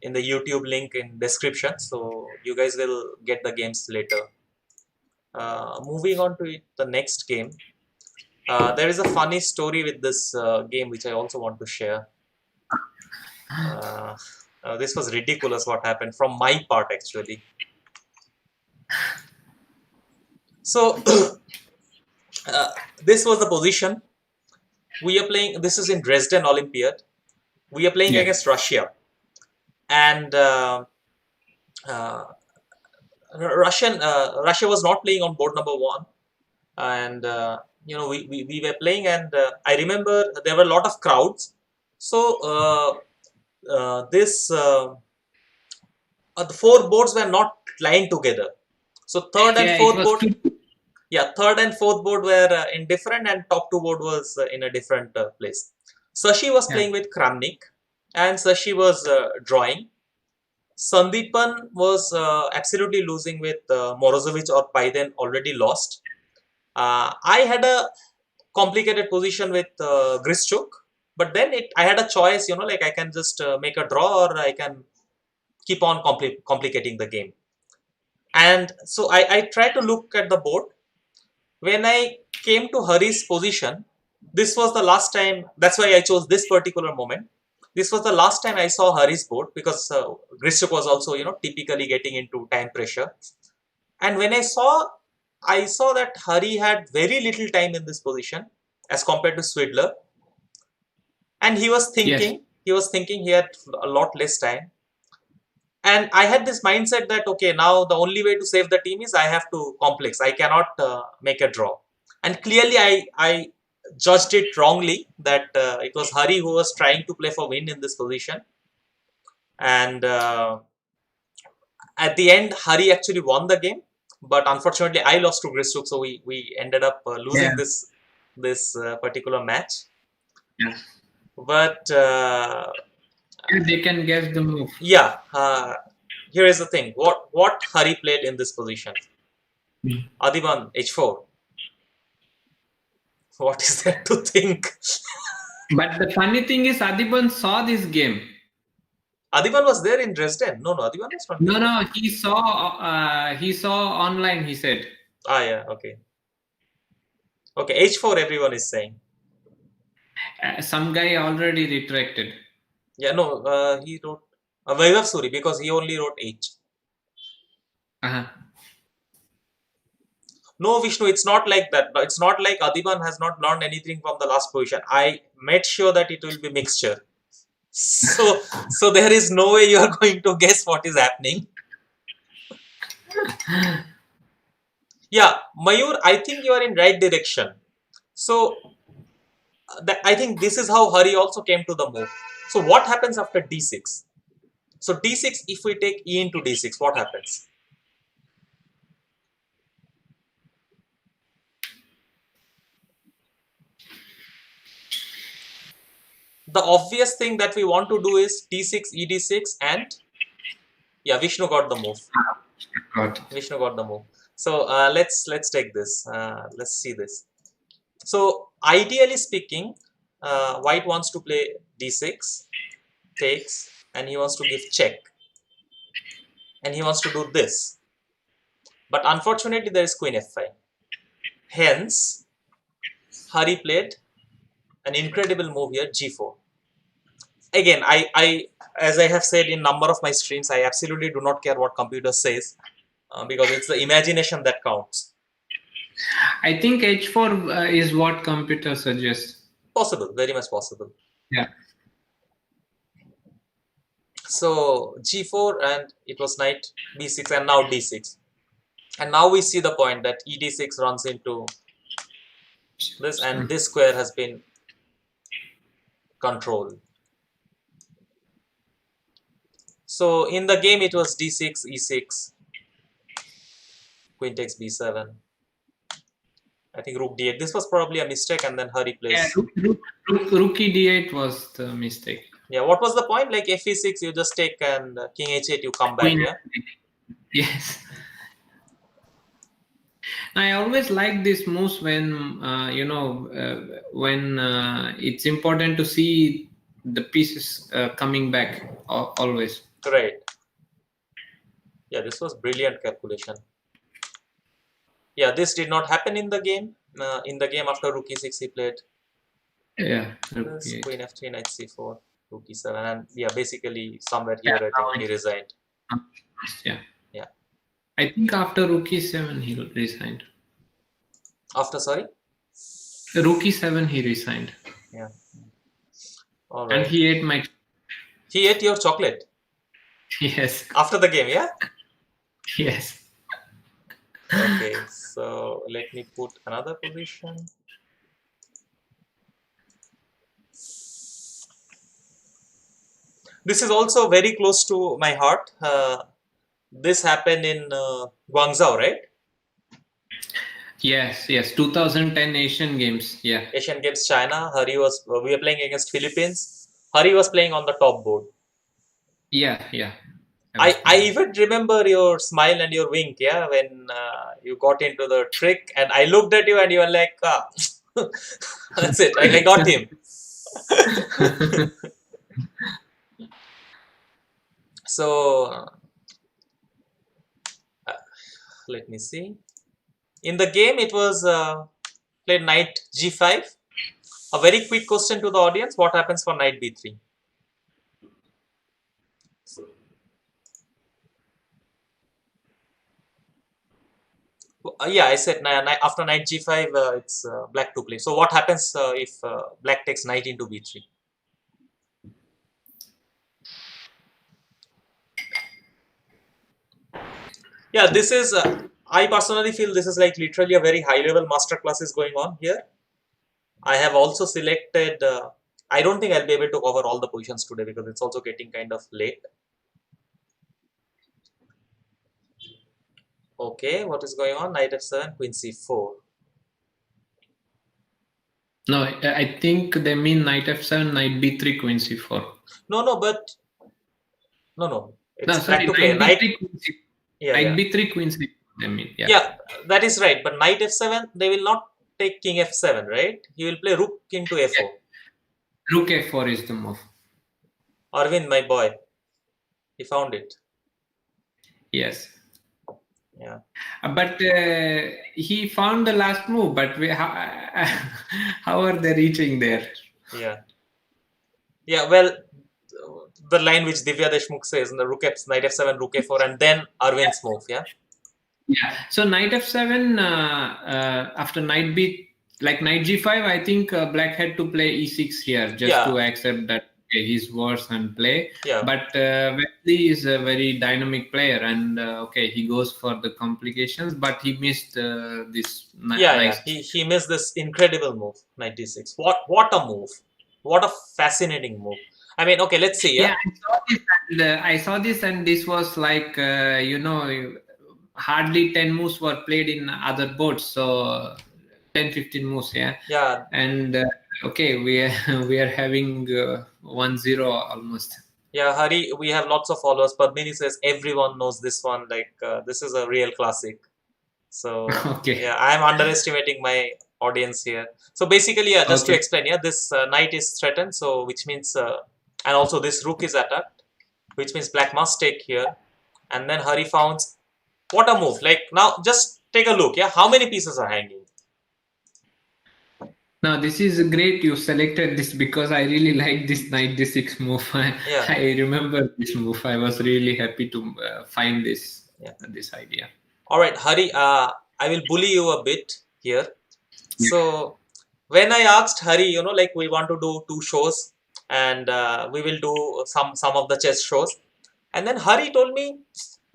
YouTube link in description. So you guys will get the games later. Moving on to the next game. There is a funny story with this game which I also want to share. This was ridiculous what happened from my part actually. So this was the position. We are playing, this is in Dresden Olympiad. We are playing Yeah. against Russia. And uh, Russia was not playing on board number 1. And we were playing, and I remember there were a lot of crowds. So the 4 boards were not lined together. So third and Yeah, it fourth was board, third and fourth board were in different, and top 2 board was in a different place. Sashi was playing with Kramnik, and Sashi was drawing. Sandeepan was absolutely losing with Morozovich or Paiden, already lost. I had a complicated position with Grischuk, but then I had a choice, like I can just make a draw, or I can keep on complicating the game. And so I tried to look at the board. When I came to Hari's position, this was the last time, that's why I chose this particular moment. This was the last time I saw Hari's board, because Grischuk was also, typically getting into time pressure. And when I saw that Hari had very little time in this position as compared to Svidler. And he was yes. thinking he had a lot less time. And I had this mindset that, okay, now the only way to save the team is I have to complex. I cannot make a draw. And clearly I judged it wrongly, that it was Hari who was trying to play for win in this position. And at the end, Hari actually won the game. But unfortunately, I lost to Gristuk, so we ended up losing this particular match. Yeah. But they can guess the move. Yeah, here is the thing. What Hari played in this position? Adiban h4. What is there to think? But the funny thing is, Adiban saw this game. Adiban was there in Dresden. No, Adiban was not. No, he saw online. He said. Yeah, okay. Okay, h4. Everyone is saying. Some guy already retracted. Yeah, no. He wrote Vaibhav Suri, because he only wrote h. No, Vishnu, it's not like that. It's not like Adiban has not learned anything from the last position. I made sure that it will be mixture. So there is no way you are going to guess what is happening. Yeah, Mayur, I think you are in right direction. So I think this is how Hari also came to the move. So what happens after d6? So d6, if we take e into d6, what happens? the obvious thing that we want to do is d6, ed6, and yeah, Vishnu got the move. Vishnu got the move. So let's take this. Let's see this. So ideally speaking, White wants to play d6, takes, and he wants to give check, and he wants to do this. But unfortunately, there is Queen f5. Hence, Hari played an incredible move here, g4. Again, I as I have said in number of my streams, I absolutely do not care what computer says, because it's the imagination that counts. I think h4 is what computer suggests. Possible, very much possible. Yeah. So g4, and it was knight b6, and now d6. And now we see the point that ed6 runs into this, and this square has been controlled. So in the game, it was d6, e6, queen takes b7. I think rook d8. This was probably a mistake, and then Hari plays. Yeah, rook d8 was the mistake. Yeah, what was the point? Like fe6, you just take, and king h8, you come back. Yeah. Yes. I always like these moves when when it's important to see the pieces coming back always. Right. Yeah, this was brilliant calculation. Yeah, this did not happen in the game. In the game after rook e6, he played. Yeah. Queen f3, knight c4, rook e7, and yeah, basically somewhere here I think he resigned. Yeah. Yeah. I think after rook e7 he resigned. After, sorry? Rook e7 he resigned. Yeah. All right. And he ate my. He ate your chocolate. Yes. After the game, yeah. Yes. Okay, so let me put another position. This is also very close to my heart. This happened in Guangzhou, right? Yes. 2010 Asian Games. Yeah. Asian Games, China. Hari was. We were playing against Philippines. Hari was playing on the top board. Yeah. I even remember your smile and your wink, yeah, when you got into the trick, and I looked at you and you were like, that's it, I got him. So, let me see. In the game, it was played knight g5. A very quick question to the audience: what happens for knight b3? Yeah, I said after knight g5, it's black to play. So what happens if black takes knight into b3? Yeah, this is, I personally feel this is like literally a very high level masterclass is going on here. I have also selected, I don't think I'll be able to cover all the positions today because it's also getting kind of late. Okay, what is going on? Knight f7, queen c4. No, I think they mean knight f7, knight b3, queen c4. No, but no. It's back to play. Knight b3, queen c4. They mean, yeah, that is right. But knight f7, they will not take king f7, right? He will play rook into f4. Yeah. Rook f4 is the move. Arvind, my boy, he found it. Yes. Yeah. But he found the last move. But how are they reaching there? Yeah. Well, the line which Divya Deshmukh says in the knight f7, rook f4, and then Arvind's move. Yeah. Yeah. So knight f7 after knight g5. I think black had to play e6 here just to accept that he's worse and play. Yeah. But Wesley is a very dynamic player, and he goes for the complications, but he missed this. Nice. He missed this incredible move, knight d6. What a move! What a fascinating move. I mean, okay, let's see. Yeah, I saw this, and this was like hardly 10 moves were played in other boards, so 10-15 moves. Yeah. And Okay, we are having 1-0 almost. Yeah, Hari, we have lots of followers. Padmini says everyone knows this one. Like this is a real classic. So Okay. yeah, I'm underestimating my audience here. So basically, yeah, just to Okay. explain, yeah, this knight is threatened. So which means, and also this rook is attacked, which means black must take here. And then Hari founds. What a move! Like now, just take a look. Yeah, how many pieces are hanging? Now this is great. You selected this because I really like this knight d6 move. Yeah, I remember this move. I was really happy to find yeah. this idea. All right, Hari. I will bully you a bit here. Yeah. So when I asked Hari, like we want to do 2 shows, and we will do some of the chess shows, and then Hari told me,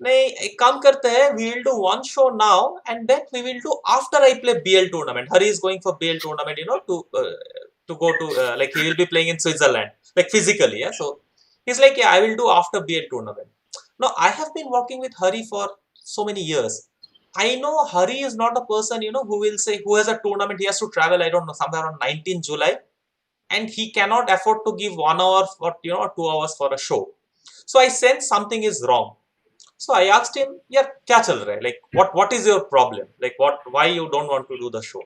"नहीं, एक काम करते हैं, we will do 1 show now, and then we will do after I play BL tournament." Hari is going for BL tournament, to go to like he will be playing in Switzerland, like physically, yeah. So he's like, "Yeah, I will do after BL tournament." Now I have been working with Hari for so many years. I know Hari is not a person, who will say who has a tournament, he has to travel, I don't know, somewhere on 19 July, and he cannot afford to give 1 hour or 2 hours for a show. So I sense something is wrong. So I asked him, yeah, kya chal raha hai? Like what is your problem? Like why you don't want to do the show?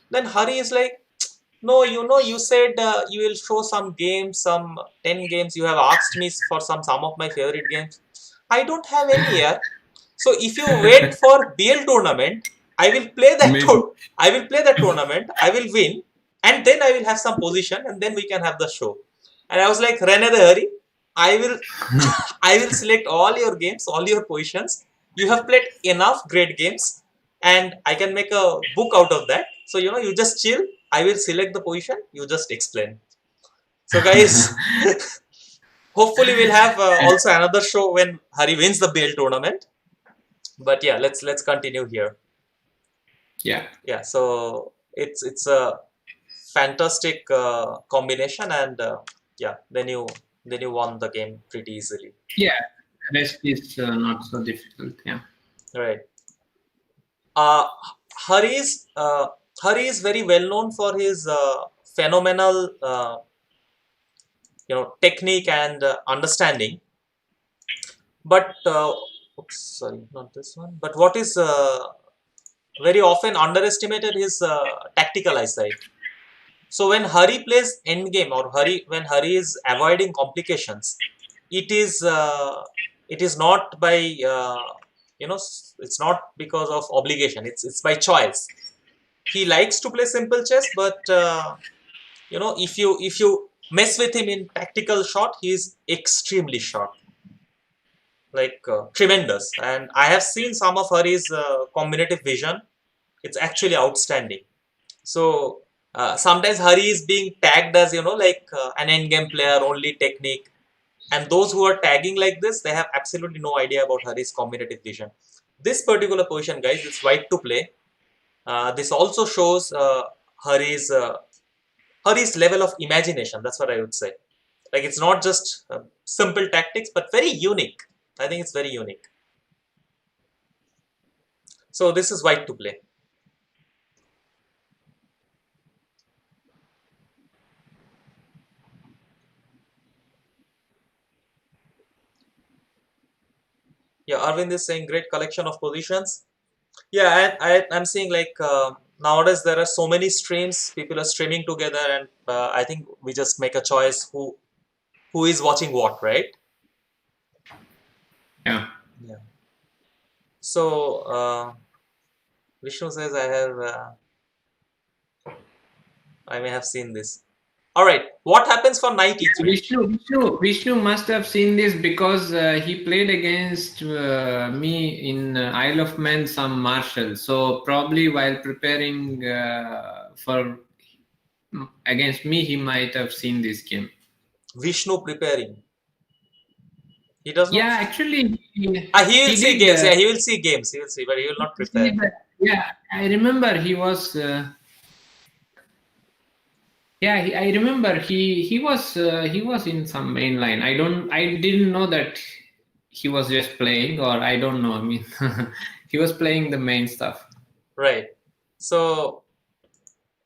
Then Hari is like, no, you said you will show some games, some 10 games. You have asked me for some of my favorite games. I don't have any here. So if you wait for BL tournament, I will play that. Maybe. I will play that tournament. I will win, and then I will have some position, and then we can have the show. And I was like, Rene the Hari, I will, I will select all your games, all your positions. You have played enough great games, and I can make a book out of that. So you just chill. I will select the position. You just explain. So guys, hopefully we'll have also another show when Hari wins the BL tournament. But yeah, let's continue here. Yeah. So it's a fantastic combination, and yeah, then you won the game pretty easily. Yeah. Rest is not so difficult. Yeah. Right. uh Hari's Hari is very well known for his phenomenal technique and understanding, but oops, sorry, not this one, but what is very often underestimated is tactical eyesight. So when Hari plays endgame, or when Hari is avoiding complications, it is not by it's not because of obligation. It's by choice. He likes to play simple chess, but if you mess with him in tactical shot, he is extremely sharp, like tremendous. And I have seen some of Hari's combinative vision. It's actually outstanding. So sometimes Hari is being tagged as like an endgame player, only technique, and those who are tagging like this, they have absolutely no idea about Hari's combinative vision. This particular position, guys, it's white to play. This also shows Hari's Hari's level of imagination. That's what I would say. Like it's not just simple tactics, but very unique. I think it's very unique. So this is white to play. Yeah, Arvind is saying great collection of positions. Yeah, I'm seeing like nowadays there are so many streams. People are streaming together, and I think we just make a choice who is watching what, right? Yeah. Yeah. So Vishnu says I may have seen this. All right, what happens for knight e3? Vishnu must have seen this because he played against me in Isle of Man some Marshall. So probably while preparing for against me, he might have seen this game. Vishnu preparing. He does not. Yeah, actually, he will see games. Yeah, he will see games. He will see, but he will not prepare. Yeah, I remember he was. Yeah, I remember he was in some main line. I didn't know that he was just playing, or I don't know. I mean, he was playing the main stuff. Right. So,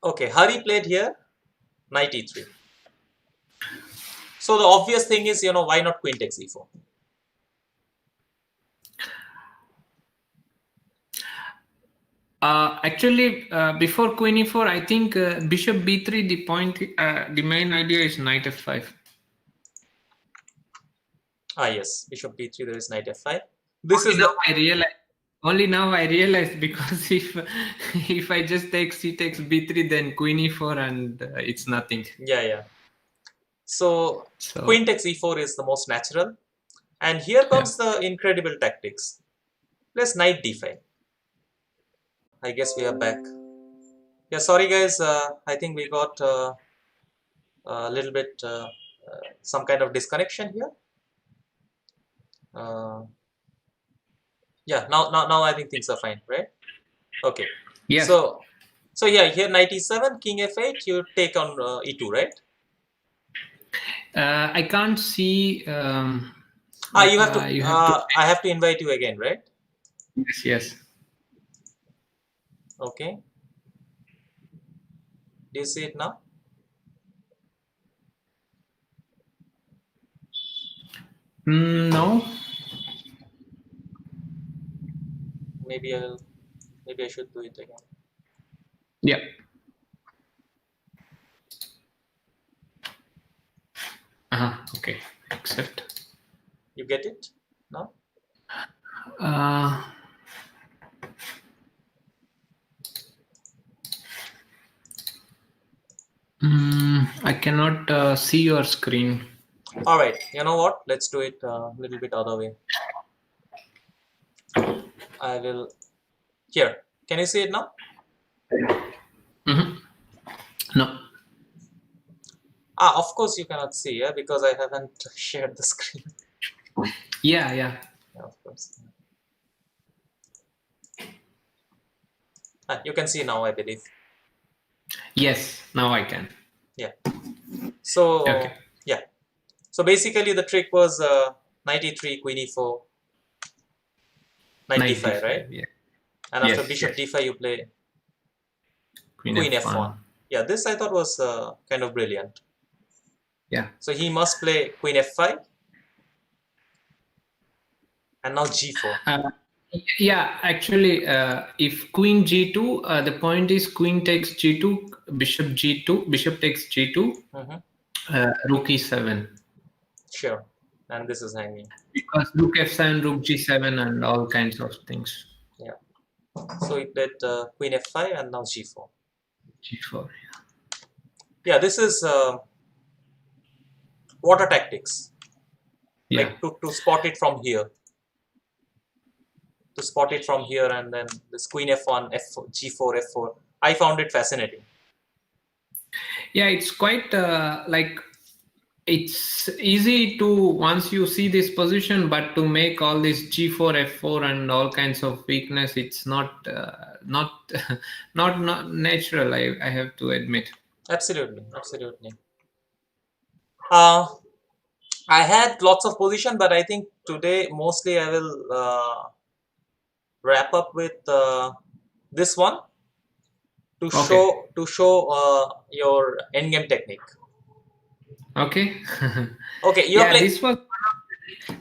okay, Hari played here. Knight e3. So the obvious thing is, why not queen takes e4? Actually, before queen e4, I think bishop b3. The main idea is knight f5. Yes, bishop b3. There is knight f5. This is the. Only now I realized, because if I just take c takes b3, then queen e4, and it's nothing. Yeah. So queen takes e4 is the most natural, and here comes the incredible tactics. Let's knight d5. I guess we are back. Yeah, sorry guys. I think we got a little bit some kind of disconnection here. Yeah, now I think things are fine, right? Okay. Yes. So yeah, here knight e7, king f8. You take on e2, right? I can't see. You have to. I have to invite you again, right? Yes. Okay. Do you see it now? No. Maybe I should do it again. Yeah. Okay. Accept. You get it now? I cannot see your screen. All right. You know what? Let's do it a little bit other way. I will. Here. Can you see it now? No. Of course you cannot see, yeah, because I haven't shared the screen. Yeah, of course. You can see now, I believe. Yes, now I can. Yeah. So okay. Yeah. So basically the trick was knight e3, queen e4, knight d5, right? Yeah. And after bishop d5 you play queen f1. Yeah, this I thought was kind of brilliant. Yeah. So he must play queen f5 and now g4. Yeah, actually, if queen g2, the point is queen takes g2, bishop g2, bishop takes g2, rook e7. Sure. And this is hanging. Because rook f7, rook g7, and all kinds of things. Yeah. So he played queen f5 and now g4. G4. Yeah, this is water tactics. Yeah. Like to spot it from here. To spot it from here, and then this queen f1, f4, g4, f4. I found it fascinating. Yeah, it's quite it's easy to once you see this position, but to make all this g4, f4, and all kinds of weakness, it's not not natural. I have to admit. Absolutely. I had lots of position, but I think today mostly I will wrap up with this one to show your endgame technique. Okay. Okay.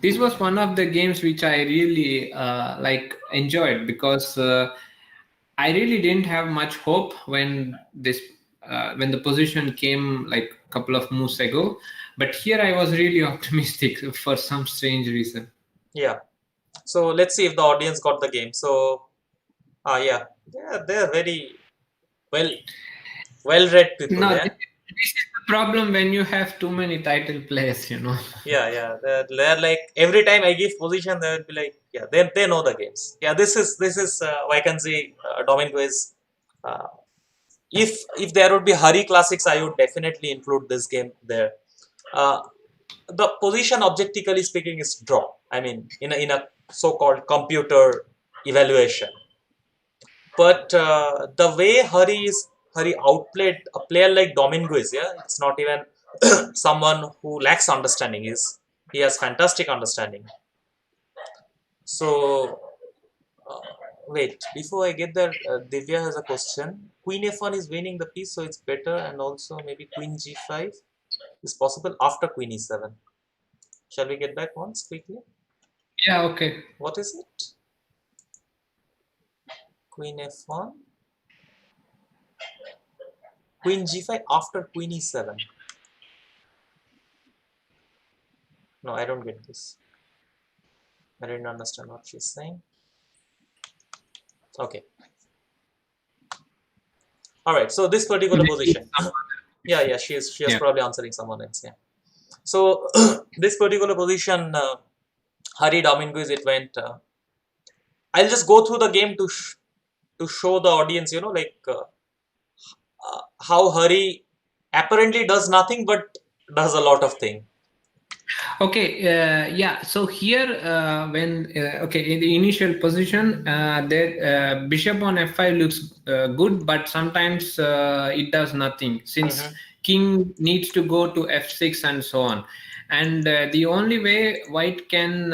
This was one of the games which I really enjoyed, because I really didn't have much hope when the position came like a couple of moves ago, but here I was really optimistic for some strange reason. Yeah. So let's see if the audience got the game. So, yeah, they're very well-read people. No, this is the problem when you have too many title players, Yeah. They're like, every time I give position, they will be like, yeah, they know the games. Yeah, this is Vacancy, Dominguez. If there would be Hari classics, I would definitely include this game there. The position, objectively speaking, is draw. I mean, in a so-called computer evaluation. But the way Hari outplayed a player like Dominguez, yeah, it's not even someone who lacks understanding. He has fantastic understanding. So wait, before I get there, Divya has a question. Queen f1 is winning the piece, so it's better, and also maybe queen g5 is possible after queen e7. Shall we get back once quickly? Yeah, okay. What is it? Queen f1, queen g5 after queen e7. No, I don't get this. I didn't understand what she's saying. Okay. All right. So this particular position. Yeah, she is probably answering someone else. Yeah. So this particular position, Hari Dominguez, it went. I'll just go through the game to show the audience, how Hari apparently does nothing but does a lot of things. Okay, yeah. So here, when okay, in the initial position, there bishop on f5 looks good, but sometimes it does nothing since king needs to go to f6 and so on. And the only way white can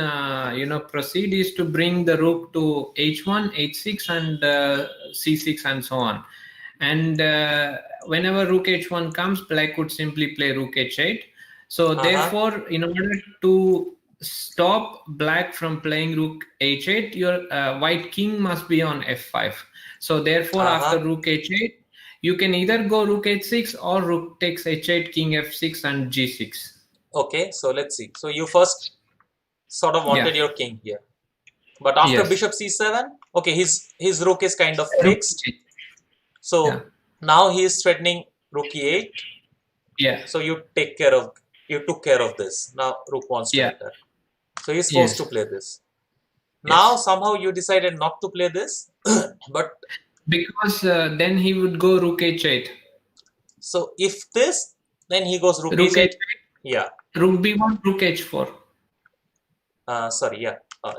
proceed is to bring the rook to h1, h6, and c6 and so on. And whenever rook h1 comes, black would simply play rook h8. So therefore, in order to stop black from playing rook h8, your white king must be on f5. So therefore, after rook h8, you can either go rook h6 or rook takes h8, king f6, and g6. Okay, so let's see. So you first sort of wanted your king here, but after bishop c7, okay, his rook is kind of fixed. So now he is threatening rook e8. Yeah. So you took care of this. Now rook wants to enter. So he's forced to play this. Now somehow you decided not to play this, but because then he would go rook h8. So if this, then he goes rook h8. Yeah. Rook b1, rook h4.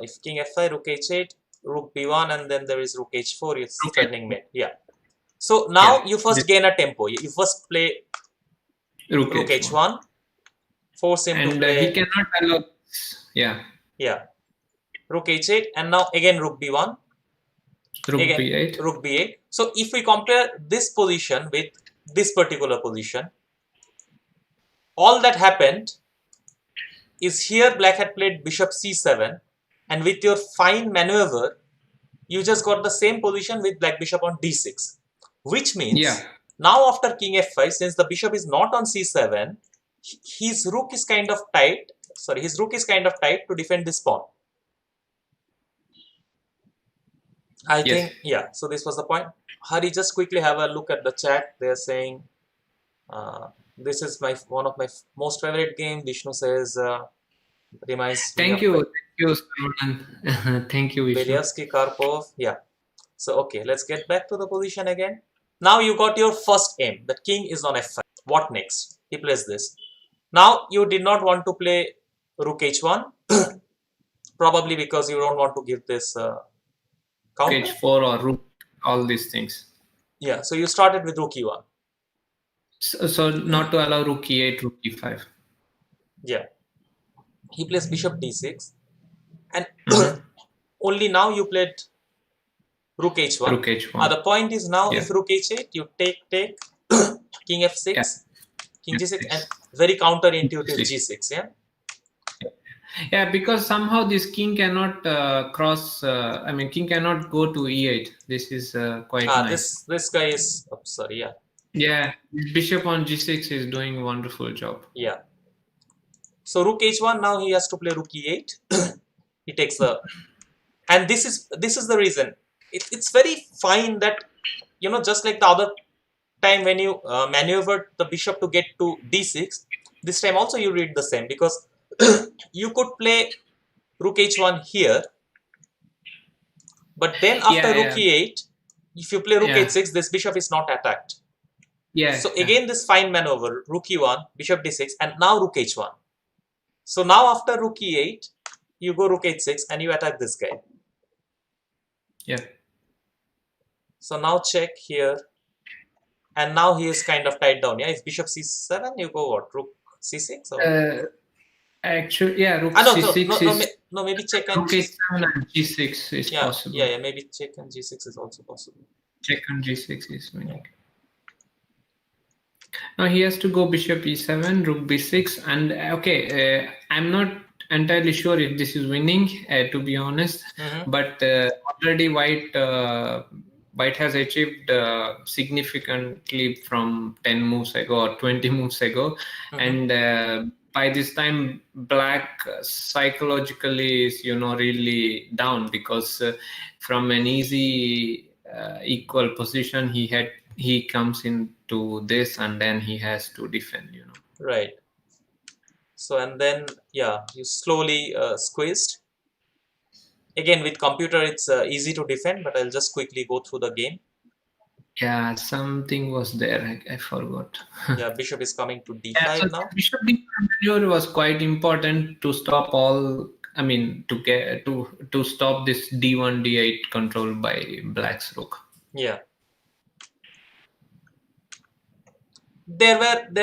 If king f5, rook h8, rook b1, and then there is rook h4. It's threatening mate. Yeah. So now you first gain a tempo. You first play rook h1. Force him to play. And he cannot allow. Yeah. Rook h8, and now again rook b1. Rook b8. Rook b8. So if we compare this position with this particular position, all that happened is here black had played bishop c7, and with your fine maneuver, you just got the same position with black bishop on d6, which means now after king f5, since the bishop is not on c7, his rook is kind of tight. His rook is kind of tight to defend this pawn. I think, so this was the point. Hari, just quickly have a look at the chat. They are saying, this is one of my most favorite game. Vishnu says, reminds me. Thank you, Sarwan. Thank you, Vishnu. Belyavsky, Karpov. Yeah. So, okay, let's get back to the position again. Now you got your first aim. The king is on f5. What next? He plays this. Now you did not want to play rook h1, probably because you don't want to give this counter. h4 or rook, all these things. Yeah, so you started with rook e1. So not to allow rook e8, rook e5. Yeah. He plays bishop d6, and only now you played rook h1. Rook h1. The point is now if rook h8, you take, king f6, king g6, and very counterintuitive g6, Yeah, because somehow this king cannot cross. King cannot go to e8. This is quite nice. This guy is. Oh, sorry. Yeah. Yeah, bishop on g6 is doing a wonderful job. Yeah. So rook h1. Now he has to play rook e8. He takes the, and this is the reason. It's very fine that just like the other time when you maneuvered the bishop to get to d6, this time also you read the same, because you could play rook h1 here, but then after rook e8, if you play rook h6, this bishop is not attacked. So again this fine maneuver, rook e1, bishop d6, and now rook h1. So now after rook e8, you go rook h6 and you attack this guy. So now check here, and now he is kind of tied down. If bishop c7, you go what? Rook c6? Or? Actually, yeah, rook No, c6 is no, maybe check and rook G. h7 and g6 is possible. Yeah, maybe check and G6 is also possible. Check on g6 is Yeah. winning. Now he has to go bishop e7, rook b6, and okay, I'm not entirely sure if this is winning, to be honest. But already white has achieved significantly from 10 moves ago or 20 moves ago, and by this time black psychologically is really down, because from an easy equal position he comes into this, and then he has to defend. Right. So and then yeah, you slowly squeezed. Again with computer it's easy to defend, but I'll just quickly go through the game. Yeah, something was there. I forgot. Yeah, bishop is coming to Yeah, so d5 now. bishop d5 maneuver was quite important to stop all. I mean, to get to stop this d1 d8 control by black's rook. Yeah. There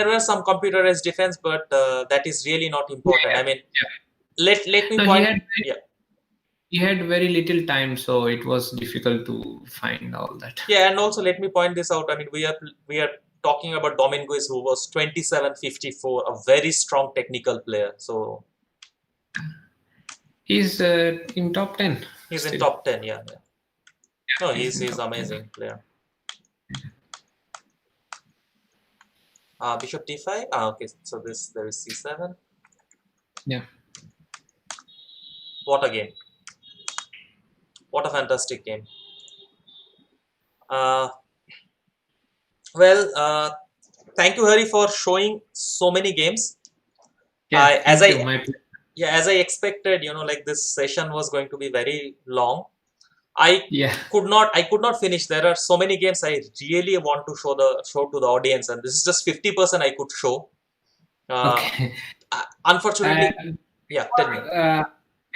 were some computerized defense, but that is really not important. Yeah, I mean, yeah. let me No, point. he had very little time, so it was difficult to find all that. Yeah, and also let me point this out. I mean, we are talking about Dominguez, who was 27-54, a very strong technical player. So He's in top 10. he's still. in top 10. Yeah. No, he's in top amazing 10. player. Bishop d5. Okay. So there is c7. Yeah. What a game! What a fantastic game. Well, thank you, Hari, for showing so many games. Yeah, As thank you. My pleasure. Yeah, as I expected, like this session was going to be very long. I could not finish. There are so many games I really want to show to the audience, and this is just 50% I could show. Okay. Unfortunately, yeah. Tell me.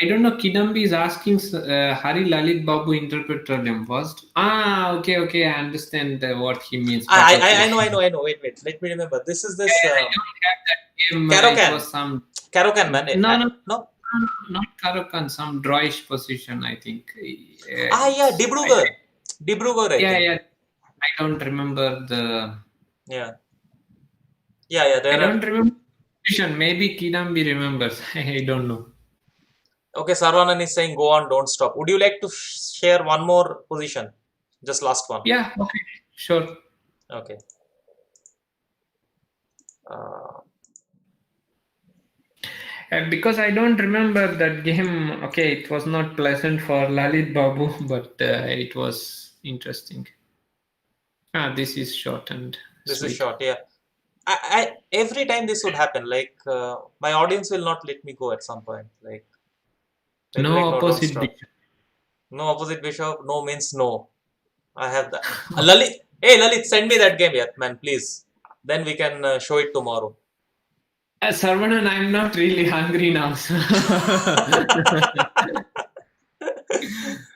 I don't know. Kidambi is asking Hari Lalit Babu interpreted first. Okay. I understand what he means. I know. Wait. Let me remember. This is this. I don't have that game. Karokan. It was some Karokan, man. No, no. Not Karokan. Some drawish position, I think. Yeah, Dibrugarh. I think. Yeah. I don't remember the. Yeah. I don't remember position. Maybe Kidambi remembers. I don't know. Okay, Sarvanan is saying go on, don't stop. Would you like to share one more position? Just last one. Yeah, okay, sure. Okay. Because I don't remember that game. Okay, it was not pleasant for Lalit Babu, but it was interesting. This is short and this sweet. is short, yeah. I every time this would happen, like my audience will not let me go at some point. Like no opposite bishop. No opposite bishop. No means no. I have that. Lalit, hey Lalit, send me that game, yet, man, please. Then we can show it tomorrow. Sarvanan, I'm not really hungry now.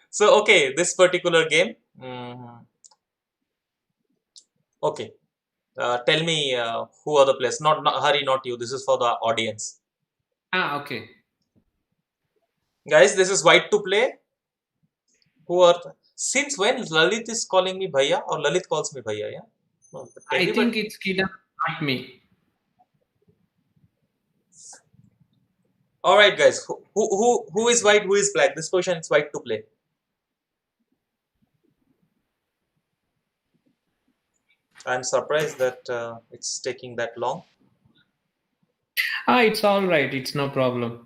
So okay, this particular game. Okay. Tell me who are the players. Not Hari, not you. This is for the audience. Okay. Guys, this is white to play. Who are since when Lalit is calling me Bhaiya, or Lalit calls me Bhaiya? Yeah. No, I think it's Kidam, not me. All right, guys. Who is white? Who is black? This position is white to play. I'm surprised that it's taking that long. It's all right. It's no problem.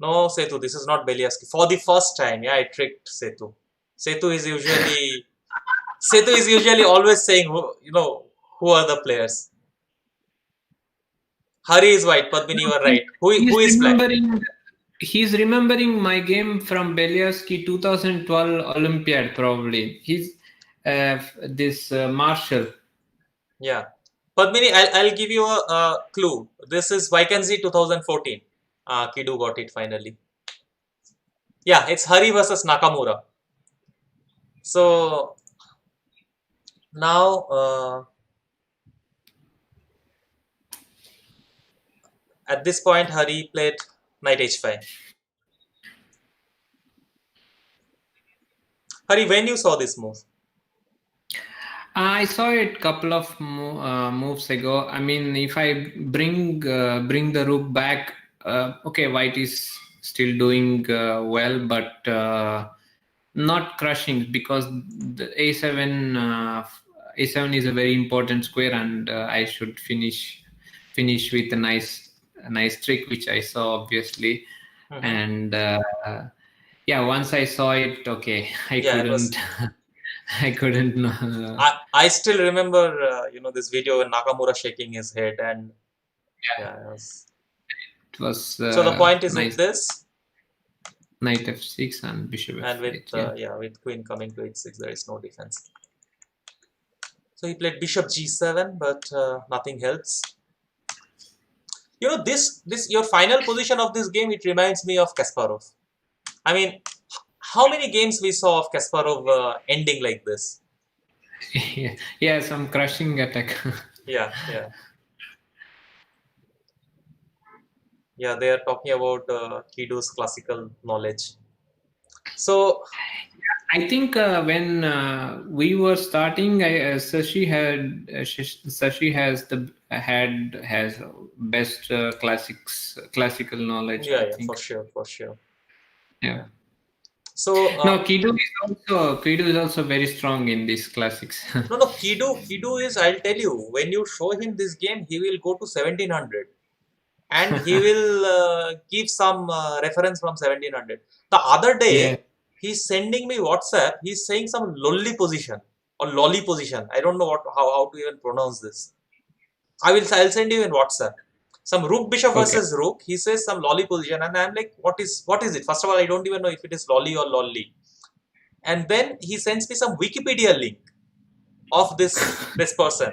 No, Setu, this is not Beliaski. For the first time, yeah, I tricked Setu. Setu is usually always saying, who are the players. Hari is white, Padmini, you are right. Who is black? He's remembering my game from Beliaski 2012 Olympiad, probably. He's this Marshall. Yeah. Padmini, I'll give you a clue. This is Vacancy 2014. Kidu got it finally. Yeah, it's Hari versus Nakamura. So now, At this point, Hari played knight h5. Hari, when you saw this move? I saw it couple of moves ago. I mean, if I bring the rook back, okay, white is still doing well, but not crushing, because the a7 is a very important square, and I should finish with a nice trick, which I saw obviously. And yeah, once I saw it, okay, I Yeah, couldn't. I couldn't know. I still remember, this video when Nakamura shaking his head, and yeah, it was so the point is nice. with this, Knight f6 and bishop and with f8. with queen coming to h6, there is no defense. So he played bishop g7, but nothing helps. This your final position of this game, it reminds me of Kasparov. I mean, how many games we saw of Kasparov ending like this? Yeah, some crushing attack. Yeah. Yeah, they are talking about Kido's classical knowledge. So I think when we were starting, Sashi has best classical knowledge. yeah, I yeah, think. for sure. Yeah. So No, Kido is also very strong in these classics. no, Kido is. I'll tell you, when you show him this game, he will go to 1700, and he will give some reference from 1700. The other day, Yeah. he's sending me WhatsApp. He's saying some lolly position or lolly position. I don't know how to even pronounce this. I'll send you in WhatsApp. Some rook bishop versus rook. He says some lolly position, and I'm like, what is it? First of all, I don't even know if it is lolly or lolly. And then he sends me some Wikipedia link of this person,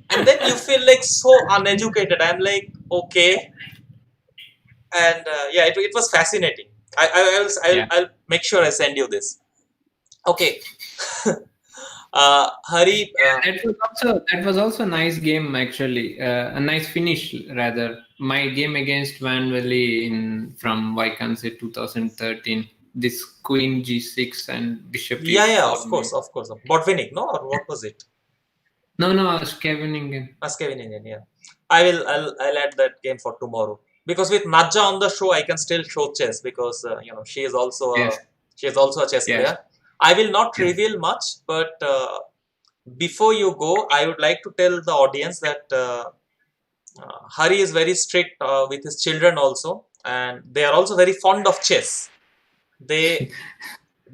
and then you feel like so uneducated. I'm like, okay, and yeah, it was fascinating. I'll make sure I send you this. Okay. Hari. That was also a nice game, actually. A nice finish, rather. My game against Van Valley from Vacancy 2013. This Queen G6 and Bishop E4. Yeah, of course. Botvinnik, no, or what was it? No, Scheveningen. Scheveningen, yeah. I'll add that game for tomorrow, because with Nadja on the show, I can still show chess, because she is also a chess player. I will not reveal much, but before you go, I would like to tell the audience that Hari is very strict with his children also, and they are also very fond of chess. They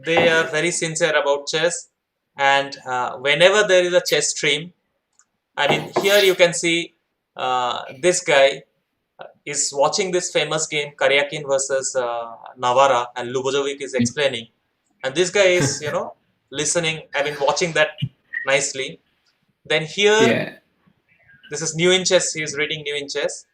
are very sincere about chess, and whenever there is a chess stream, I mean, here you can see this guy is watching this famous game, Karyakin versus Navara, and Lubojovic is explaining. And this guy is, listening, watching that nicely. Then here, this is New in Chess, he is reading New in Chess.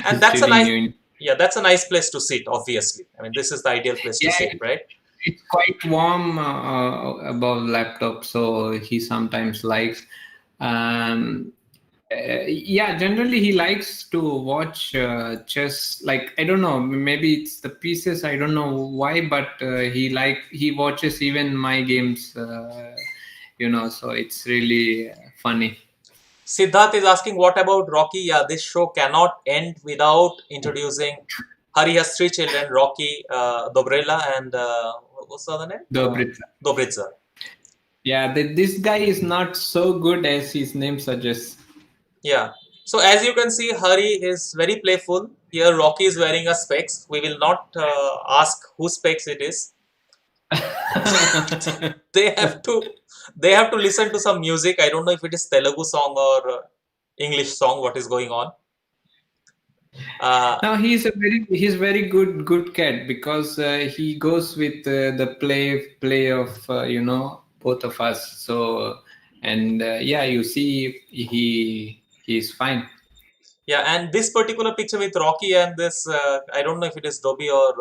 And that's a nice place to sit, obviously. I mean, this is the ideal place to sit, right? It's quite warm above laptop, so he sometimes likes. Generally he likes to watch chess. Like, I don't know, maybe it's the pieces, I don't know why, but he watches even my games, so it's really funny. Siddharth is asking, what about Rocky? Yeah, this show cannot end without introducing. Hari has 3 children, Rocky, Dobrela, and what's the other name? Dobritsa. Yeah, this guy is not so good as his name suggests. Yeah. So as you can see, Hari is very playful. Here Rocky is wearing a specs. We will not ask whose specs it is. They have to listen to some music. I don't know if it is Telugu song or English song, what is going on. Now he's very good cat, because he goes with the play of both of us. So, and you see he's fine. Yeah, and this particular picture with Rocky and this, I don't know if it is Dobi or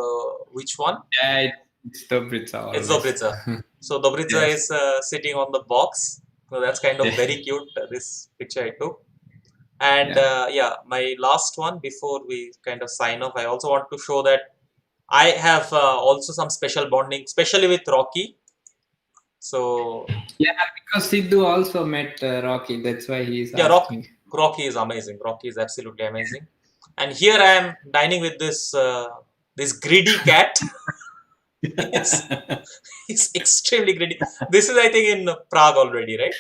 which one. Yeah, it's Dobritsa. It's Dobritsa. So Dobritsa is sitting on the box. So that's kind of very cute. This picture I took. And my last one before we kind of sign off, I also want to show that I have also some special bonding, especially with Rocky. So Yeah, because Sidhu also met Rocky. That's why he is yeah, asking. Rocky is amazing. Rocky is absolutely amazing. And here I am dining with this greedy cat. Yes, he's extremely greedy. This is, I think, in Prague already, right?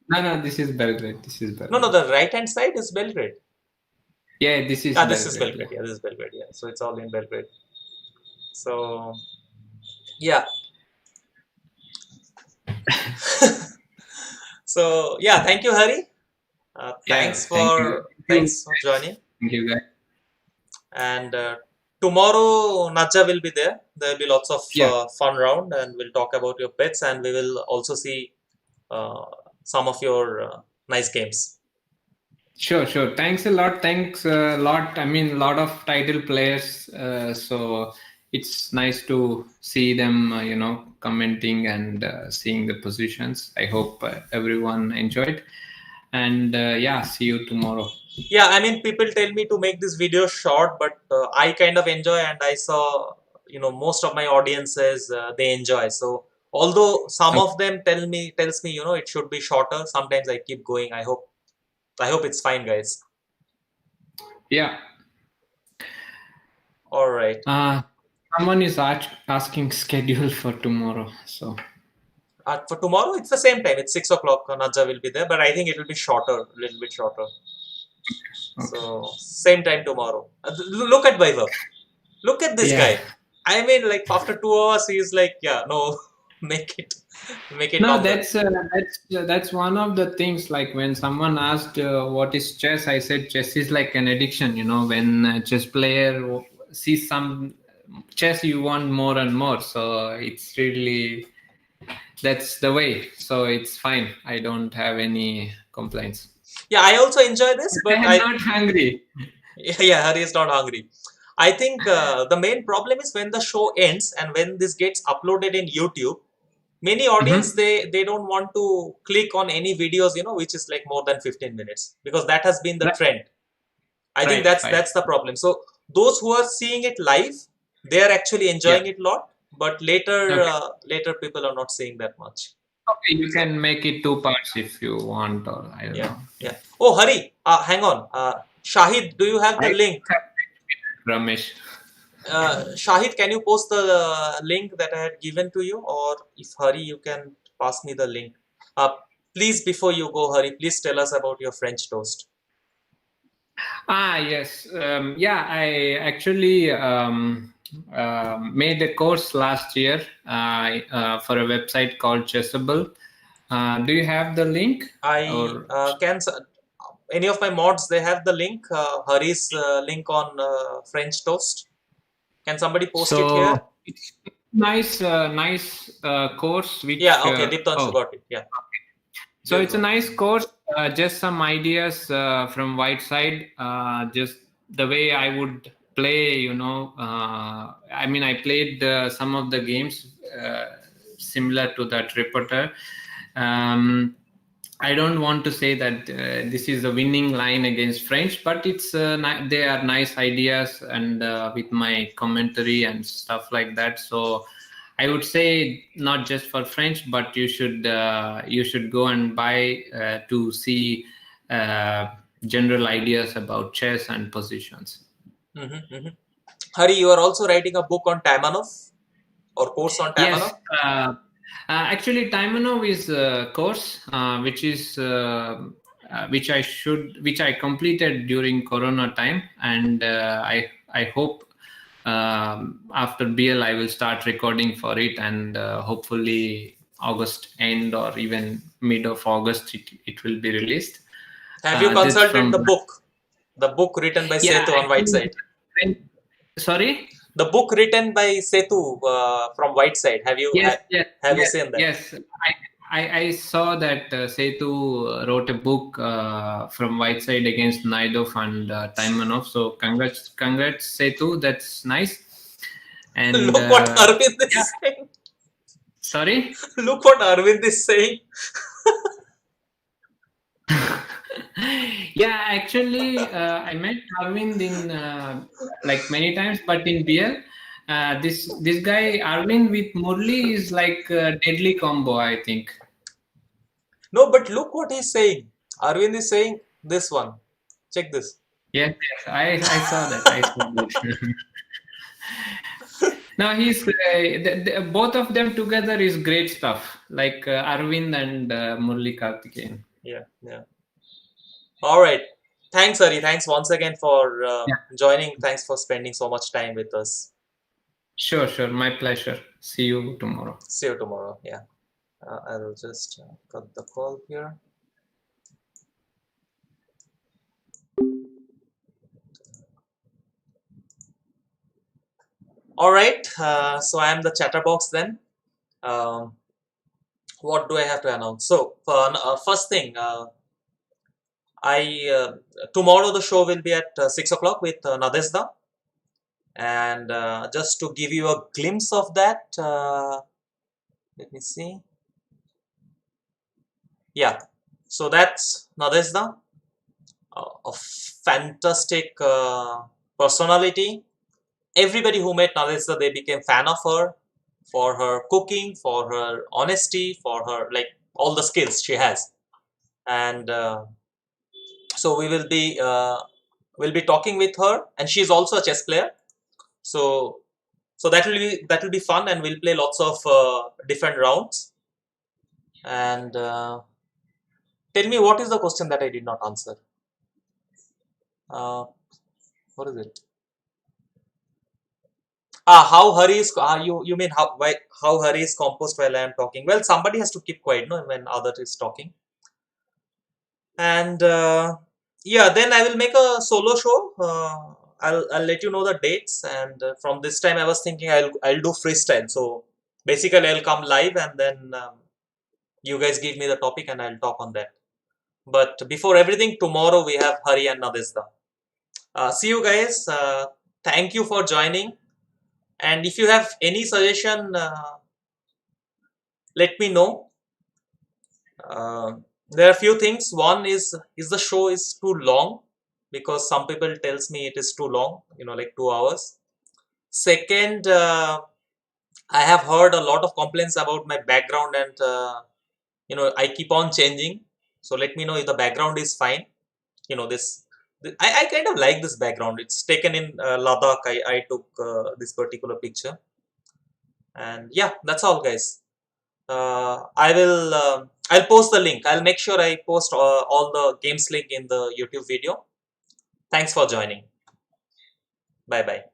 No, this is Belgrade. This is No, Belgrade. the right hand side is Belgrade. Yeah, this is This is Belgrade. Belgrade. Yeah, this is Belgrade. Yeah, so it's all in Belgrade. So yeah. So yeah, thank you, Hari. Yeah, thank you. Thanks for joining. Thank you, guys. And tomorrow Naja will be there. There will be lots of fun round, and we'll talk about your pets, and we will also see some of your nice games. Sure. Thanks a lot. Thanks a lot. I mean, a lot of title players. So it's nice to see them, commenting and seeing the positions. I hope everyone enjoyed. And see you tomorrow. Yeah, I mean, people tell me to make this video short, but I kind of enjoy, and I saw, most of my audiences they enjoy. So although some of them tells me, it should be shorter. Sometimes I keep going. I hope it's fine, guys. Yeah. All right. Someone is asking schedule for tomorrow. So for tomorrow, it's the same time. It's 6 o'clock. Naja will be there, but I think it will be shorter, a little bit shorter. Okay. So same time tomorrow. Look at Vaibhav. Look at this guy. I mean, like after 2 hours, he's like, yeah, no, make it. No, longer. that's one of the things. Like when someone asked what is chess, I said chess is like an addiction. When a chess player sees some chess, you want more and more. So it's really, that's the way. So it's fine. I don't have any complaints. Yeah, I also enjoy this, but I'm not hungry. Yeah, Hari is not hungry. I think the main problem is when the show ends and when this gets uploaded in YouTube. Many audience they don't want to click on any videos which is like more than 15 minutes, because that has been the trend. I think that's the problem. So those who are seeing it live, they are actually enjoying it a lot, but later people are not seeing that much. Okay, you can make it 2 parts if you want, or I don't know. Yeah. Oh, Hari, hang on. Shahid, do you have the link? Ramesh. Shahid, can you post the link that I had given to you, or if Hari, you can pass me the link. Please, before you go, Hari, please tell us about your French toast. Yes. I actually made a course last year for a website called Chessable. Do you have the link? Any of my mods, they have the link, Hari's link on French toast. Can somebody post it here? It's nice course. Which, Diptanshu got it. Yeah. So it's a nice course. Just some ideas from Whiteside. Just the way I would play. I played some of the games similar to that reporter. I don't want to say that this is a winning line against French, but it's they are nice ideas, and with my commentary and stuff like that. So I would say not just for French, but you should go and buy to see general ideas about chess and positions. Hari, you are also writing a book on Taimanov, or course on Taimanov? Yes. Actually, Taimanov is a course which I completed during Corona time, and I hope after BL I will start recording for it, and hopefully August end or even mid of August it will be released. Have you consulted the book written by Setu on Whiteside? Sorry? The book written by Setu from Whiteside. Have you seen that? Yes, I saw that Setu wrote a book from Whiteside against Naidov and Taimanov. So congrats Setu. That's nice. And look what Arvind is saying. Sorry? Look what Arvind is saying. Yeah, actually, I met Arvind in like many times, but in BL, this guy Arvind with Murli is like a deadly combo, I think. No, but look what he's saying. Arvind is saying this one. Check this. Yes, yes, I saw that. I saw that. Now both of them together is great stuff, like Arvind and Murli Karthikeyan. Yeah, yeah. All right. Thanks, Hari. Thanks once again for Yeah, joining. Thanks for spending so much time with us. sure, sure. My pleasure. See you tomorrow. See you tomorrow. Yeah. I'll just cut the call here. All right. So I am the chatterbox then. Um, what do I have to announce? So, first thing, I tomorrow the show will be at 6 o'clock with Nadezhda, and just to give you a glimpse of that, let me see. Yeah, so that's Nadezhda, a fantastic personality. Everybody who met Nadezhda, they became fan of her for her cooking, for her honesty, for her like all the skills she has, and so we'll be talking with her, and she's also a chess player. So that will be fun, and we'll play lots of different rounds. And tell me, what is the question that I did not answer? Uh, what is it? How Hari is? You mean how Hari is composed while I am talking? Well, somebody has to keep quiet, no, when other is talking. And yeah, then I will make a solo show. I'll let you know the dates, and from this time I was thinking I'll do freestyle. So basically I'll come live, and then you guys give me the topic and I'll talk on that. But before everything, tomorrow we have Hari and Nadezhda. See you guys. Thank you for joining. And if you have any suggestion, let me know. There are a few things. One is the show is too long, because some people tells me it is too long. Like 2 hours. Second, I have heard a lot of complaints about my background, and I keep on changing. So let me know if the background is fine. This I kind of like this background. It's taken in Ladakh. I took this particular picture, and yeah, that's all, guys. I'll post the link. I'll make sure I post all the games link in the YouTube video. Thanks for joining. Bye bye.